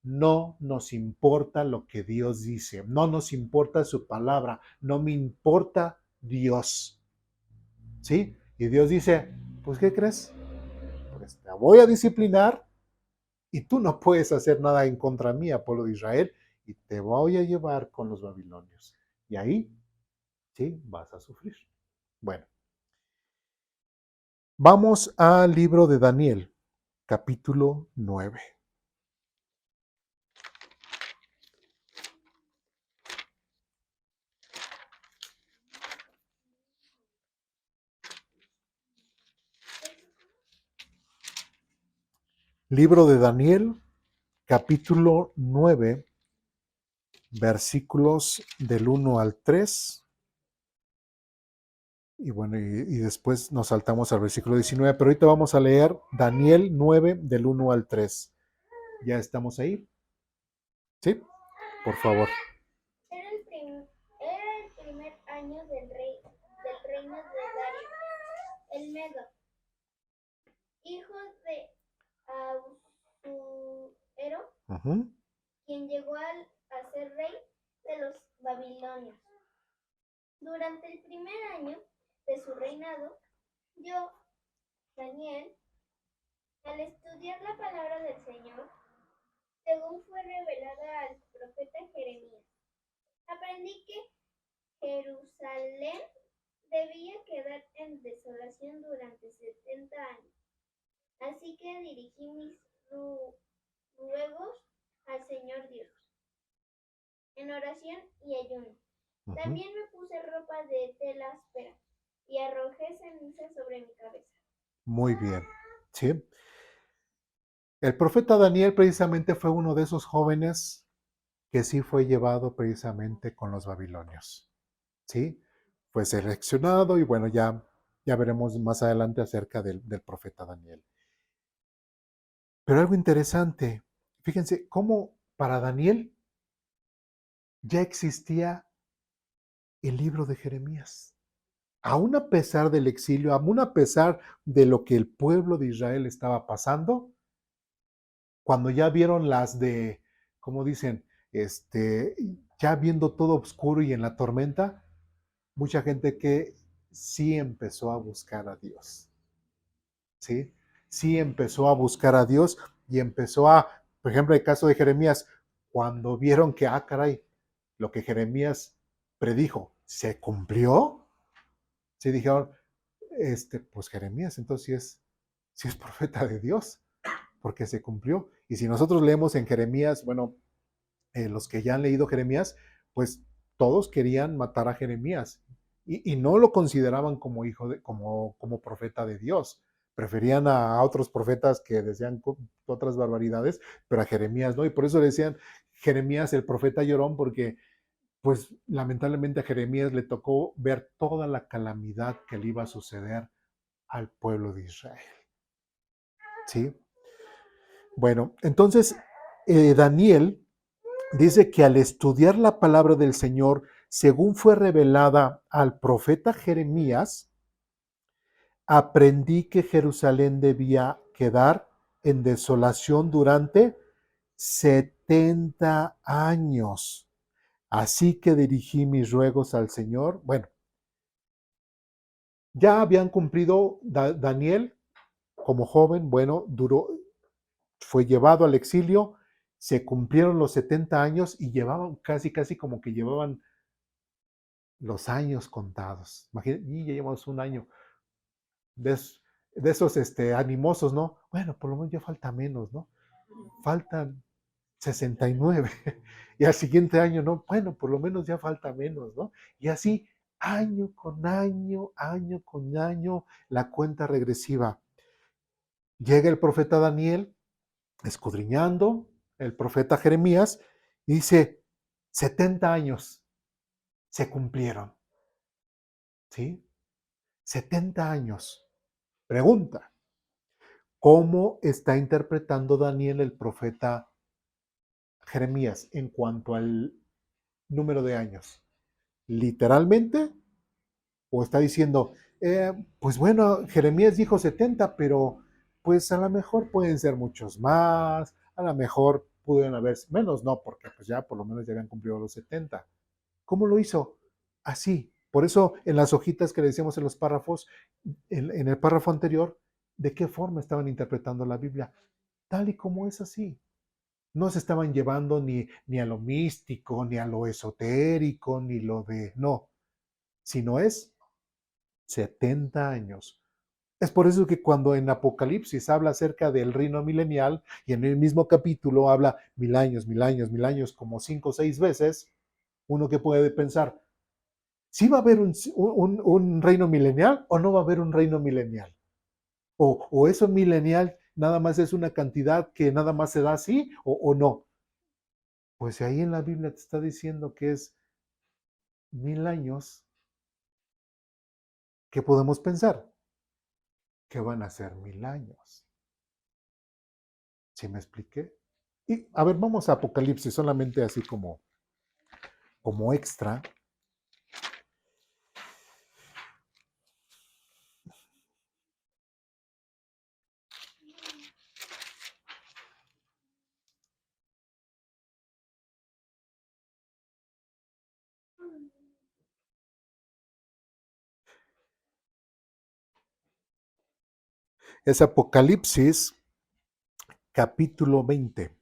no nos importa lo que Dios dice, no nos importa su palabra, no me importa Dios. ¿Sí? Y Dios dice, pues ¿qué crees? Pues te voy a disciplinar y tú no puedes hacer nada en contra mía, pueblo de Israel, y te voy a llevar con los babilonios. Y ahí, sí, vas a sufrir. Bueno, vamos al libro de Daniel, capítulo 9. Libro de Daniel, capítulo 9, versículos del 1 al 3. Y bueno, y después nos saltamos al versículo 19, pero ahorita vamos a leer Daniel 9 del 1 al 3. ¿Ya estamos ahí? ¿Sí? Por favor. Era el primer año del reino de Darío, el Medo, hijo de Ahasuero, quien llegó a ser rey de los babilonios. Durante el primer año de su reinado, yo, Daniel, al estudiar la palabra del Señor, según fue revelada al profeta Jeremías, aprendí que Jerusalén debía quedar en desolación durante 70 años. Así que dirigí mis ruegos al Señor Dios en oración y ayuno. También me puse ropa de tela áspera y arrojé ceniza sobre mi cabeza. Muy bien. ¿Sí? El profeta Daniel precisamente fue uno de esos jóvenes que sí fue llevado precisamente con los babilonios. ¿Sí? Fue seleccionado y bueno, ya veremos más adelante acerca del profeta Daniel. Pero algo interesante, fíjense cómo para Daniel ya existía el libro de Jeremías. Aún a pesar del exilio, aún a pesar de lo que el pueblo de Israel estaba pasando, cuando ya vieron las de, como dicen, ya viendo todo oscuro y en la tormenta, mucha gente que sí empezó a buscar a Dios. ¿Sí? Sí empezó a buscar a Dios y empezó por ejemplo, el caso de Jeremías, cuando vieron que, caray, lo que Jeremías predijo se cumplió, sí dijeron, pues Jeremías entonces sí es profeta de Dios, porque se cumplió. Y si nosotros leemos en Jeremías, bueno, los que ya han leído Jeremías, pues todos querían matar a Jeremías y no lo consideraban como como profeta de Dios. Preferían a otros profetas que decían otras barbaridades, pero a Jeremías no. Y por eso le decían Jeremías el profeta llorón, porque pues lamentablemente a Jeremías le tocó ver toda la calamidad que le iba a suceder al pueblo de Israel. ¿Sí? Bueno, entonces Daniel dice que al estudiar la palabra del Señor, según fue revelada al profeta Jeremías, aprendí que Jerusalén debía quedar en desolación durante 70 años. Así que dirigí mis ruegos al Señor. Bueno, ya habían cumplido Daniel como joven, bueno, fue llevado al exilio, se cumplieron los 70 años y llevaban casi como que llevaban los años contados. Imagínate, y ya llevamos un año de esos animosos, ¿no? Bueno, por lo menos ya falta menos, ¿no? Faltan 69. Y al siguiente año, ¿no? Bueno, por lo menos ya falta menos, ¿no? Y así, año con año, año con año, la cuenta regresiva. Llega el profeta Daniel, escudriñando, el profeta Jeremías, y dice, 70 años se cumplieron. ¿Sí? 70 años. Pregunta, ¿cómo está interpretando Daniel el profeta Jeremías en cuanto al número de años? ¿Literalmente? ¿O está diciendo, pues bueno, Jeremías dijo 70, pero pues a lo mejor pueden ser muchos más, a lo mejor pudieron haber menos, no, porque pues ya por lo menos ya habían cumplido los 70. ¿Cómo lo hizo? Así. Por eso en las hojitas que le decíamos en los párrafos, en el párrafo anterior, ¿de qué forma estaban interpretando la Biblia? Tal y como es así. No se estaban llevando ni a lo místico, ni a lo esotérico, ni lo de... No, sino es 70 años. Es por eso que cuando en Apocalipsis habla acerca del reino milenial y en el mismo capítulo habla 1000 años, 1000 años, 1000 años como 5 o 6 veces, uno que puede pensar, ¿sí va a haber un reino milenial o no va a haber un reino milenial? O eso milenial nada más es una cantidad que nada más se da así o no. Pues ahí en la Biblia te está diciendo que es 1000 años. ¿Qué podemos pensar? Que van a ser 1000 años. ¿Sí me expliqué? Y a ver, vamos a Apocalipsis, solamente así como extra. Es Apocalipsis capítulo 20.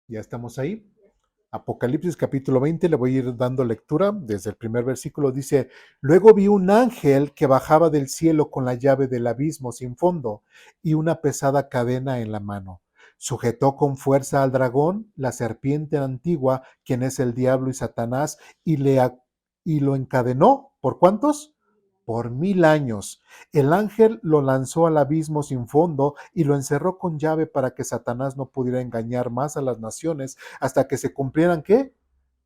¿Ya estamos ahí? Apocalipsis capítulo 20, le voy a ir dando lectura desde el primer versículo. Dice, luego vi un ángel que bajaba del cielo con la llave del abismo sin fondo y una pesada cadena en la mano. Sujetó con fuerza al dragón, la serpiente antigua, quien es el diablo y Satanás, y lo encadenó. ¿Por cuántos? Por 1000 años. El ángel lo lanzó al abismo sin fondo y lo encerró con llave para que Satanás no pudiera engañar más a las naciones hasta que se cumplieran, ¿qué?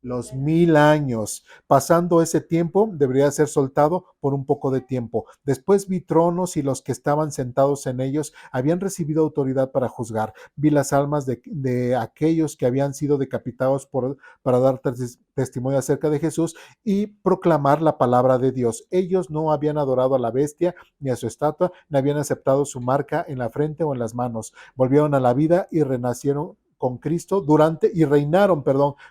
Los 1000 años. Pasando ese tiempo, debería ser soltado por un poco de tiempo. Después vi tronos y los que estaban sentados en ellos habían recibido autoridad para juzgar. Vi las almas de aquellos que habían sido decapitados para dar testimonio acerca de Jesús y proclamar la palabra de Dios. Ellos no habían adorado a la bestia ni a su estatua, ni habían aceptado su marca en la frente o en las manos. Volvieron a la vida y renacieron con Cristo reinaron,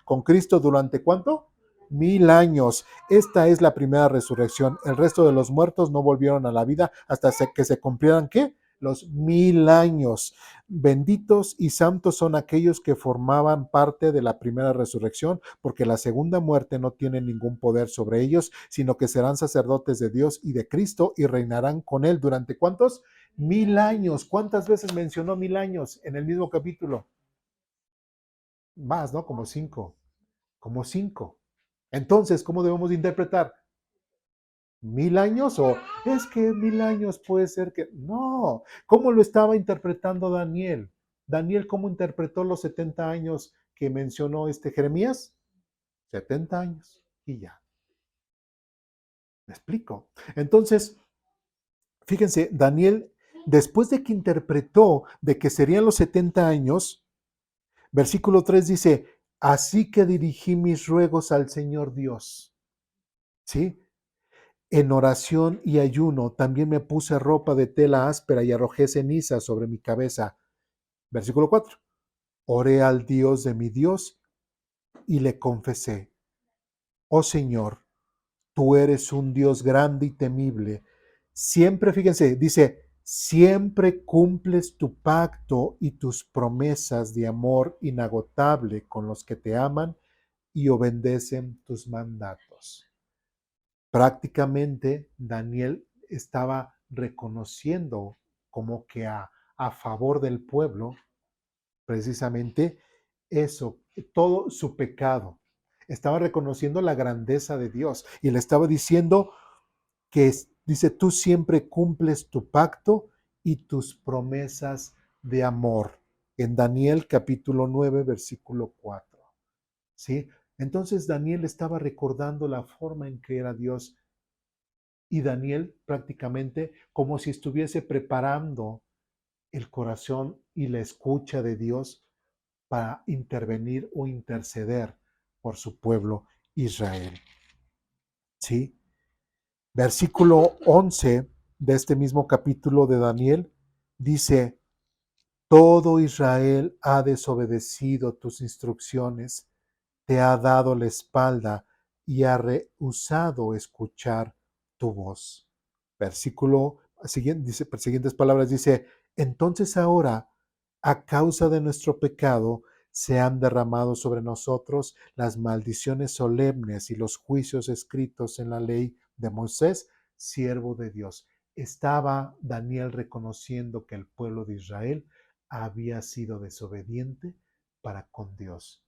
con Cristo durante ¿cuánto? 1000 años. Esta es la primera resurrección. El resto de los muertos no volvieron a la vida hasta que se cumplieran, ¿qué? Los 1000 años. Benditos y santos son aquellos que formaban parte de la primera resurrección, porque la segunda muerte no tiene ningún poder sobre ellos, sino que serán sacerdotes de Dios y de Cristo y reinarán con él durante ¿cuántos? 1000 años. ¿Cuántas veces mencionó 1000 años en el mismo capítulo? Más, ¿no? Como cinco. Como cinco. Entonces, ¿cómo debemos interpretar? 1000 años o es que 1000 años puede ser que... No, ¿cómo lo estaba interpretando Daniel? Daniel, ¿cómo interpretó los 70 años que mencionó Jeremías? 70 años y ya. ¿Me explico? Entonces, fíjense, Daniel, después de que interpretó de que serían los 70 años, versículo 3 dice, así que dirigí mis ruegos al Señor Dios. ¿Sí? En oración y ayuno también me puse ropa de tela áspera y arrojé ceniza sobre mi cabeza. Versículo 4. Oré al Dios de mi Dios y le confesé, oh Señor, tú eres un Dios grande y temible. Siempre, fíjense, dice, siempre cumples tu pacto y tus promesas de amor inagotable con los que te aman y obedecen tus mandatos. Prácticamente Daniel estaba reconociendo como que a favor del pueblo, precisamente eso, todo su pecado. Estaba reconociendo la grandeza de Dios y le estaba diciendo que, dice, tú siempre cumples tu pacto y tus promesas de amor. En Daniel capítulo 9, versículo 4. ¿Sí? Entonces Daniel estaba recordando la forma en que era Dios y Daniel prácticamente como si estuviese preparando el corazón y la escucha de Dios para intervenir o interceder por su pueblo Israel. ¿Sí? Versículo 11 de este mismo capítulo de Daniel dice: todo Israel ha desobedecido tus instrucciones, te ha dado la espalda y ha rehusado escuchar tu voz. Versículo siguiente, dice, siguientes palabras dice: entonces ahora, a causa de nuestro pecado, se han derramado sobre nosotros las maldiciones solemnes y los juicios escritos en la ley de Moisés, siervo de Dios. Estaba Daniel reconociendo que el pueblo de Israel había sido desobediente para con Dios.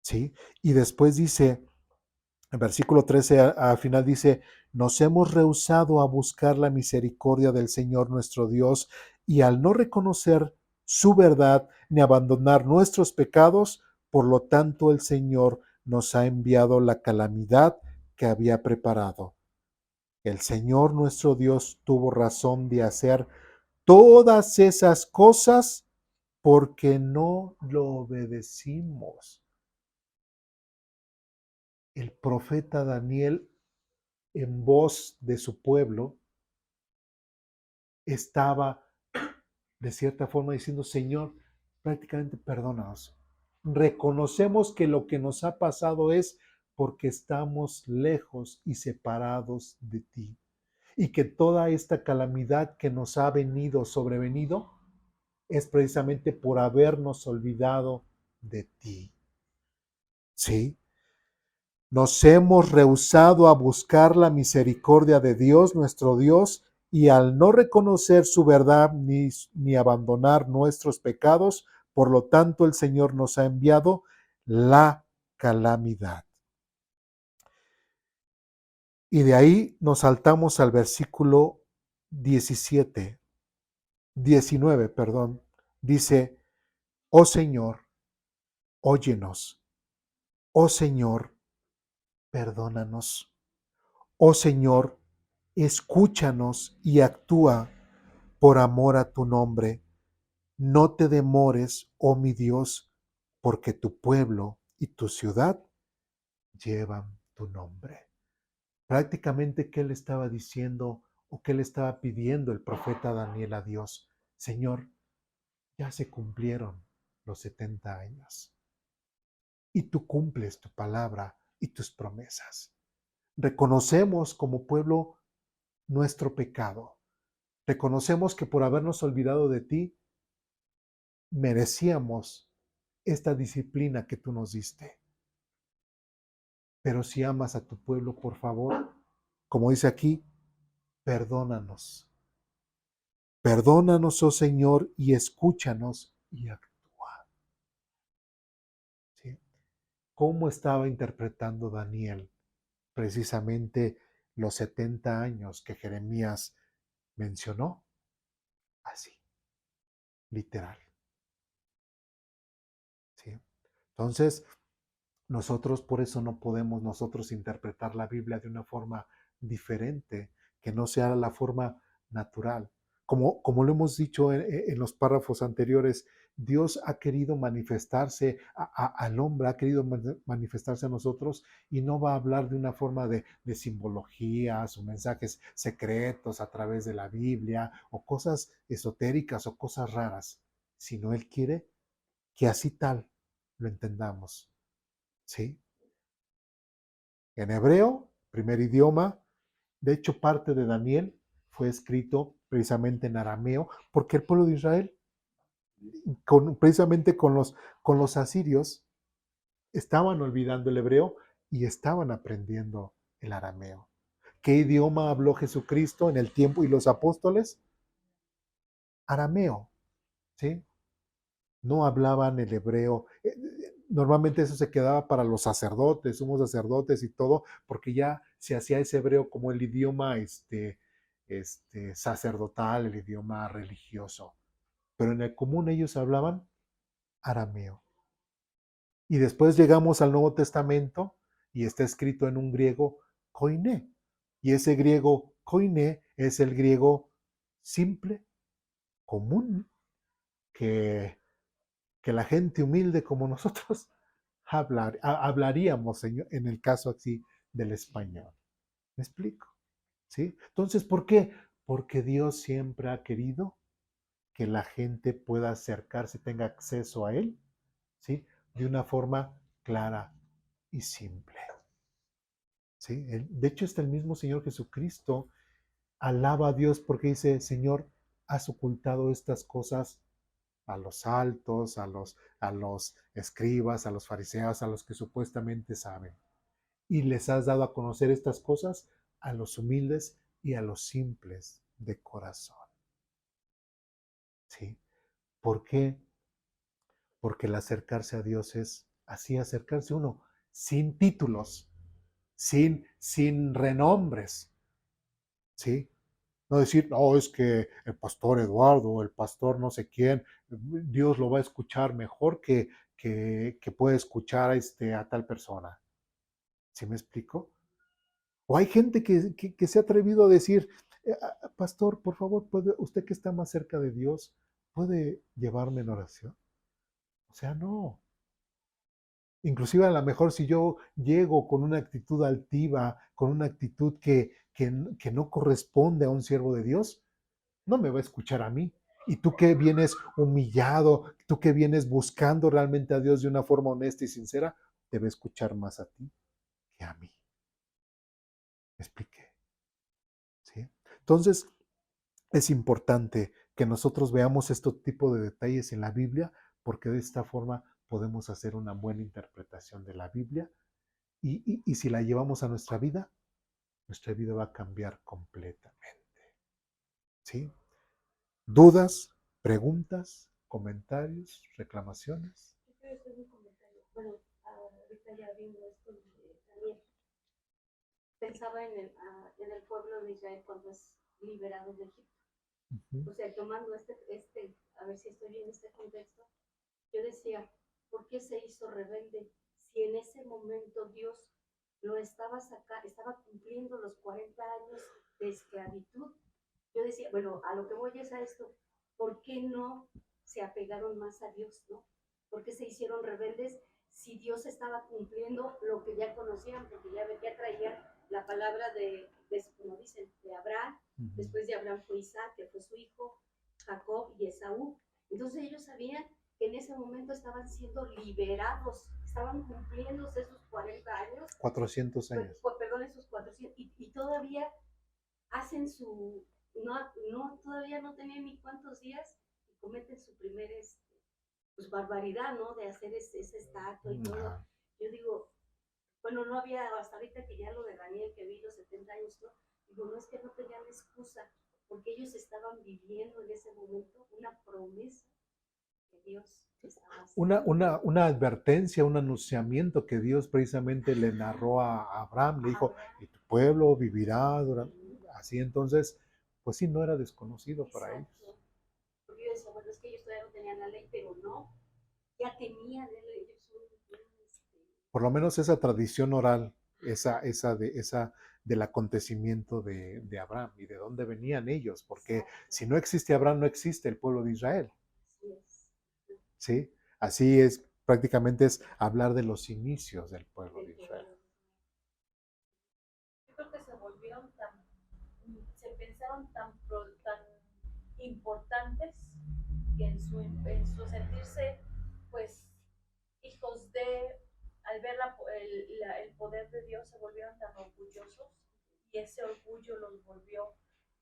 ¿Sí? Y después dice, en versículo 13 al final dice: nos hemos rehusado a buscar la misericordia del Señor nuestro Dios, y al no reconocer su verdad ni abandonar nuestros pecados, por lo tanto el Señor nos ha enviado la calamidad que había preparado. El Señor nuestro Dios tuvo razón de hacer todas esas cosas porque no lo obedecimos. El profeta Daniel, en voz de su pueblo, estaba de cierta forma diciendo: Señor, prácticamente perdónanos. Reconocemos que lo que nos ha pasado es porque estamos lejos y separados de ti, y que toda esta calamidad que nos ha sobrevenido, es precisamente por habernos olvidado de ti. ¿Sí? Nos hemos rehusado a buscar la misericordia de Dios, nuestro Dios, y al no reconocer su verdad ni abandonar nuestros pecados, por lo tanto el Señor nos ha enviado la calamidad. Y de ahí nos saltamos al versículo 19, perdón. Dice: oh Señor, óyenos. Oh Señor, perdónanos. Oh Señor, escúchanos y actúa por amor a tu nombre. No te demores, oh mi Dios, porque tu pueblo y tu ciudad llevan tu nombre. Prácticamente, ¿qué le estaba diciendo o qué le estaba pidiendo el profeta Daniel a Dios? Señor, ya se cumplieron los 70 años y tú cumples tu palabra y tus promesas. Reconocemos como pueblo nuestro pecado. Reconocemos que por habernos olvidado de ti, merecíamos esta disciplina que tú nos diste. Pero si amas a tu pueblo, por favor, como dice aquí, perdónanos. Perdónanos, oh Señor, y escúchanos y actúa. ¿Sí? ¿Cómo estaba interpretando Daniel precisamente los 70 años que Jeremías mencionó? Así, literal. ¿Sí? Entonces, nosotros por eso no podemos nosotros interpretar la Biblia de una forma diferente, que no sea la forma natural. Como lo hemos dicho en los párrafos anteriores, Dios ha querido manifestarse al hombre, ha querido manifestarse a nosotros, y no va a hablar de una forma de simbologías o mensajes secretos a través de la Biblia o cosas esotéricas o cosas raras, sino Él quiere que así tal lo entendamos. ¿Sí? En hebreo, primer idioma. De hecho, parte de Daniel fue escrito precisamente en arameo, porque el pueblo de Israel, precisamente con los asirios, estaban olvidando el hebreo y estaban aprendiendo el arameo. ¿Qué idioma habló Jesucristo en el tiempo y los apóstoles? Arameo, ¿sí? No hablaban el hebreo. Normalmente eso se quedaba para los sacerdotes, sumos sacerdotes y todo, porque ya se hacía ese hebreo como el idioma sacerdotal, el idioma religioso. Pero en el común ellos hablaban arameo. Y después llegamos al Nuevo Testamento y está escrito en un griego koiné. Y ese griego koiné es el griego simple, común, que la gente humilde como nosotros hablaríamos en el caso así del español. ¿Me explico? ¿Sí? Entonces, ¿por qué? Porque Dios siempre ha querido que la gente pueda acercarse, tenga acceso a Él, ¿sí? De una forma clara y simple. ¿Sí? De hecho, está el mismo Señor Jesucristo alaba a Dios porque dice, Señor, has ocultado estas cosas a los altos, a los escribas, a los fariseos, a los que supuestamente saben. Y les has dado a conocer estas cosas a los humildes y a los simples de corazón. ¿Sí? ¿Por qué? Porque el acercarse a Dios es así acercarse uno, sin títulos, sin renombres, ¿sí? No decir, no, es que el pastor Eduardo, el pastor no sé quién, Dios lo va a escuchar mejor que puede escuchar a tal persona. ¿Sí me explico? O hay gente que se ha atrevido a decir, pastor, por favor, usted que está más cerca de Dios, ¿puede llevarme en oración? O sea, no. Inclusive a lo mejor si yo llego con una actitud altiva, con una actitud que no corresponde a un siervo de Dios, no me va a escuchar a mí. Y tú que vienes humillado, tú que vienes buscando realmente a Dios de una forma honesta y sincera, te va a escuchar más a ti que a mí. ¿Me expliqué? ¿Sí? Entonces, es importante que nosotros veamos este tipo de detalles en la Biblia, porque de esta forma podemos hacer una buena interpretación de la Biblia y si la llevamos a nuestra vida va a cambiar completamente. ¿Sí? ¿Dudas, preguntas, comentarios, reclamaciones? Yo quiero hacer un comentario. Bueno, ahorita ya viendo esto de Daniel, pensaba en el pueblo de Israel cuando es liberado de Egipto. Uh-huh. O sea, tomando a ver si estoy bien en este contexto, yo decía, ¿por qué se hizo rebelde si en ese momento Dios estaba cumpliendo los 40 años de esclavitud? Yo decía, bueno, a lo que voy es a esto, ¿por qué no se apegaron más a Dios, no? ¿Por qué se hicieron rebeldes si Dios estaba cumpliendo lo que ya conocían? Porque ya traían la palabra como dicen, de Abraham. Uh-huh. Después de Abraham fue Isaac, que fue su hijo, Jacob y Esaú. Entonces ellos sabían que en ese momento estaban siendo liberados, estaban cumpliéndose esos 40 años. 400 años. Perdón, esos 400, y todavía hacen todavía no tenían ni cuántos días y cometen su primer pues barbaridad, ¿no? De hacer esa estatua y todo. Yo digo, bueno, no había, hasta ahorita que ya lo de Daniel, que vi los 70 años, ¿no? Digo, no es que no tenían excusa, porque ellos estaban viviendo en ese momento una promesa que Dios estaba haciendo. Una advertencia, un anunciamiento que Dios precisamente le narró a Abraham, le dijo, y tu pueblo vivirá así. Entonces, pues sí, no era desconocido. Exacto. Para ellos. Porque yo decía, bueno, es que ellos todavía no tenían la ley, pero no, ya tenían ellos por lo menos esa tradición oral, esa del acontecimiento de Abraham y de dónde venían ellos, porque si no existe Abraham, no existe el pueblo de Israel. ¿Sí? Así es, prácticamente es hablar de los inicios del pueblo de Israel. Yo creo que se pensaron tan importantes que en su sentirse, pues, hijos al ver el poder de Dios, se volvieron tan orgullosos y ese orgullo los volvió,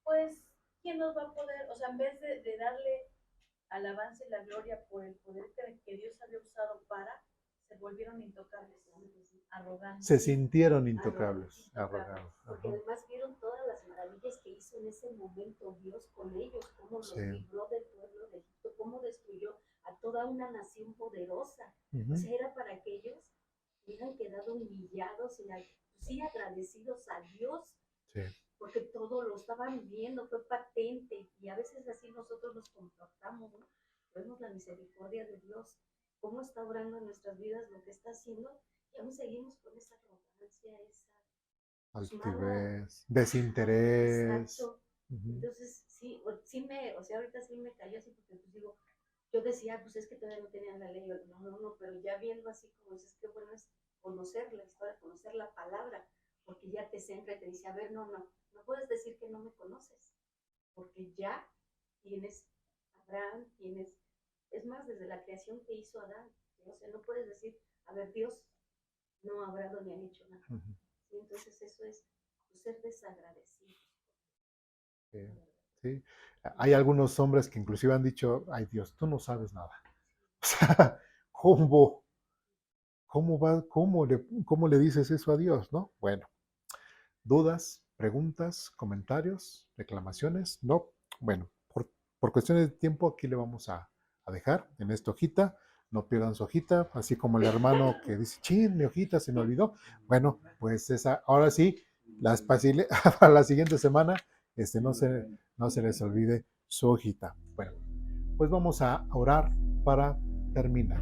pues, ¿quién nos va a poder? O sea, en vez de darle alabanza y la gloria por el poder que Dios había usado se volvieron intocables, arrogantes. Se sintieron intocables, arrogantes. Porque además vieron todas las maravillas que hizo en ese momento Dios con ellos, cómo los libró del pueblo de Egipto, cómo destruyó a toda una nación poderosa. Uh-huh. O sea, era para que ellos hubieran quedado humillados y agradecidos a Dios. Sí. Porque todo lo estaban viendo, fue patente, y a veces así nosotros nos comportamos, ¿no? Vemos la misericordia de Dios, cómo está obrando en nuestras vidas, lo que está haciendo, y aún seguimos con esa arrogancia, esa altivez, desinterés. Exacto. Uh-huh. Entonces, sí, ahorita sí me cayó así, porque pues digo, yo decía, pues es que todavía no tenían la ley, no, pero ya viendo así como dices, qué bueno es conocer la historia, conocer la palabra, porque ya te centra y te dice, a ver, no puedes decir que no me conoces, porque ya tienes Abraham, es más, desde la creación que hizo Adán, ¿sí? O sea, no puedes decir, a ver, Dios no ha obrado ni ha hecho nada. ¿Sí? Entonces eso es ser desagradecido. Sí. Hay algunos hombres que inclusive han dicho, ay Dios, tú no sabes nada. O sea, ¿cómo le dices eso a Dios, no? Bueno, dudas, preguntas, comentarios, reclamaciones, no. Bueno, por cuestiones de tiempo aquí le vamos a dejar en esta hojita. No pierdan su hojita, así como el hermano que dice, chin, mi hojita se me olvidó. Bueno, pues esa, ahora sí, para la siguiente semana, no se les olvide su hojita. Bueno, pues vamos a orar para terminar.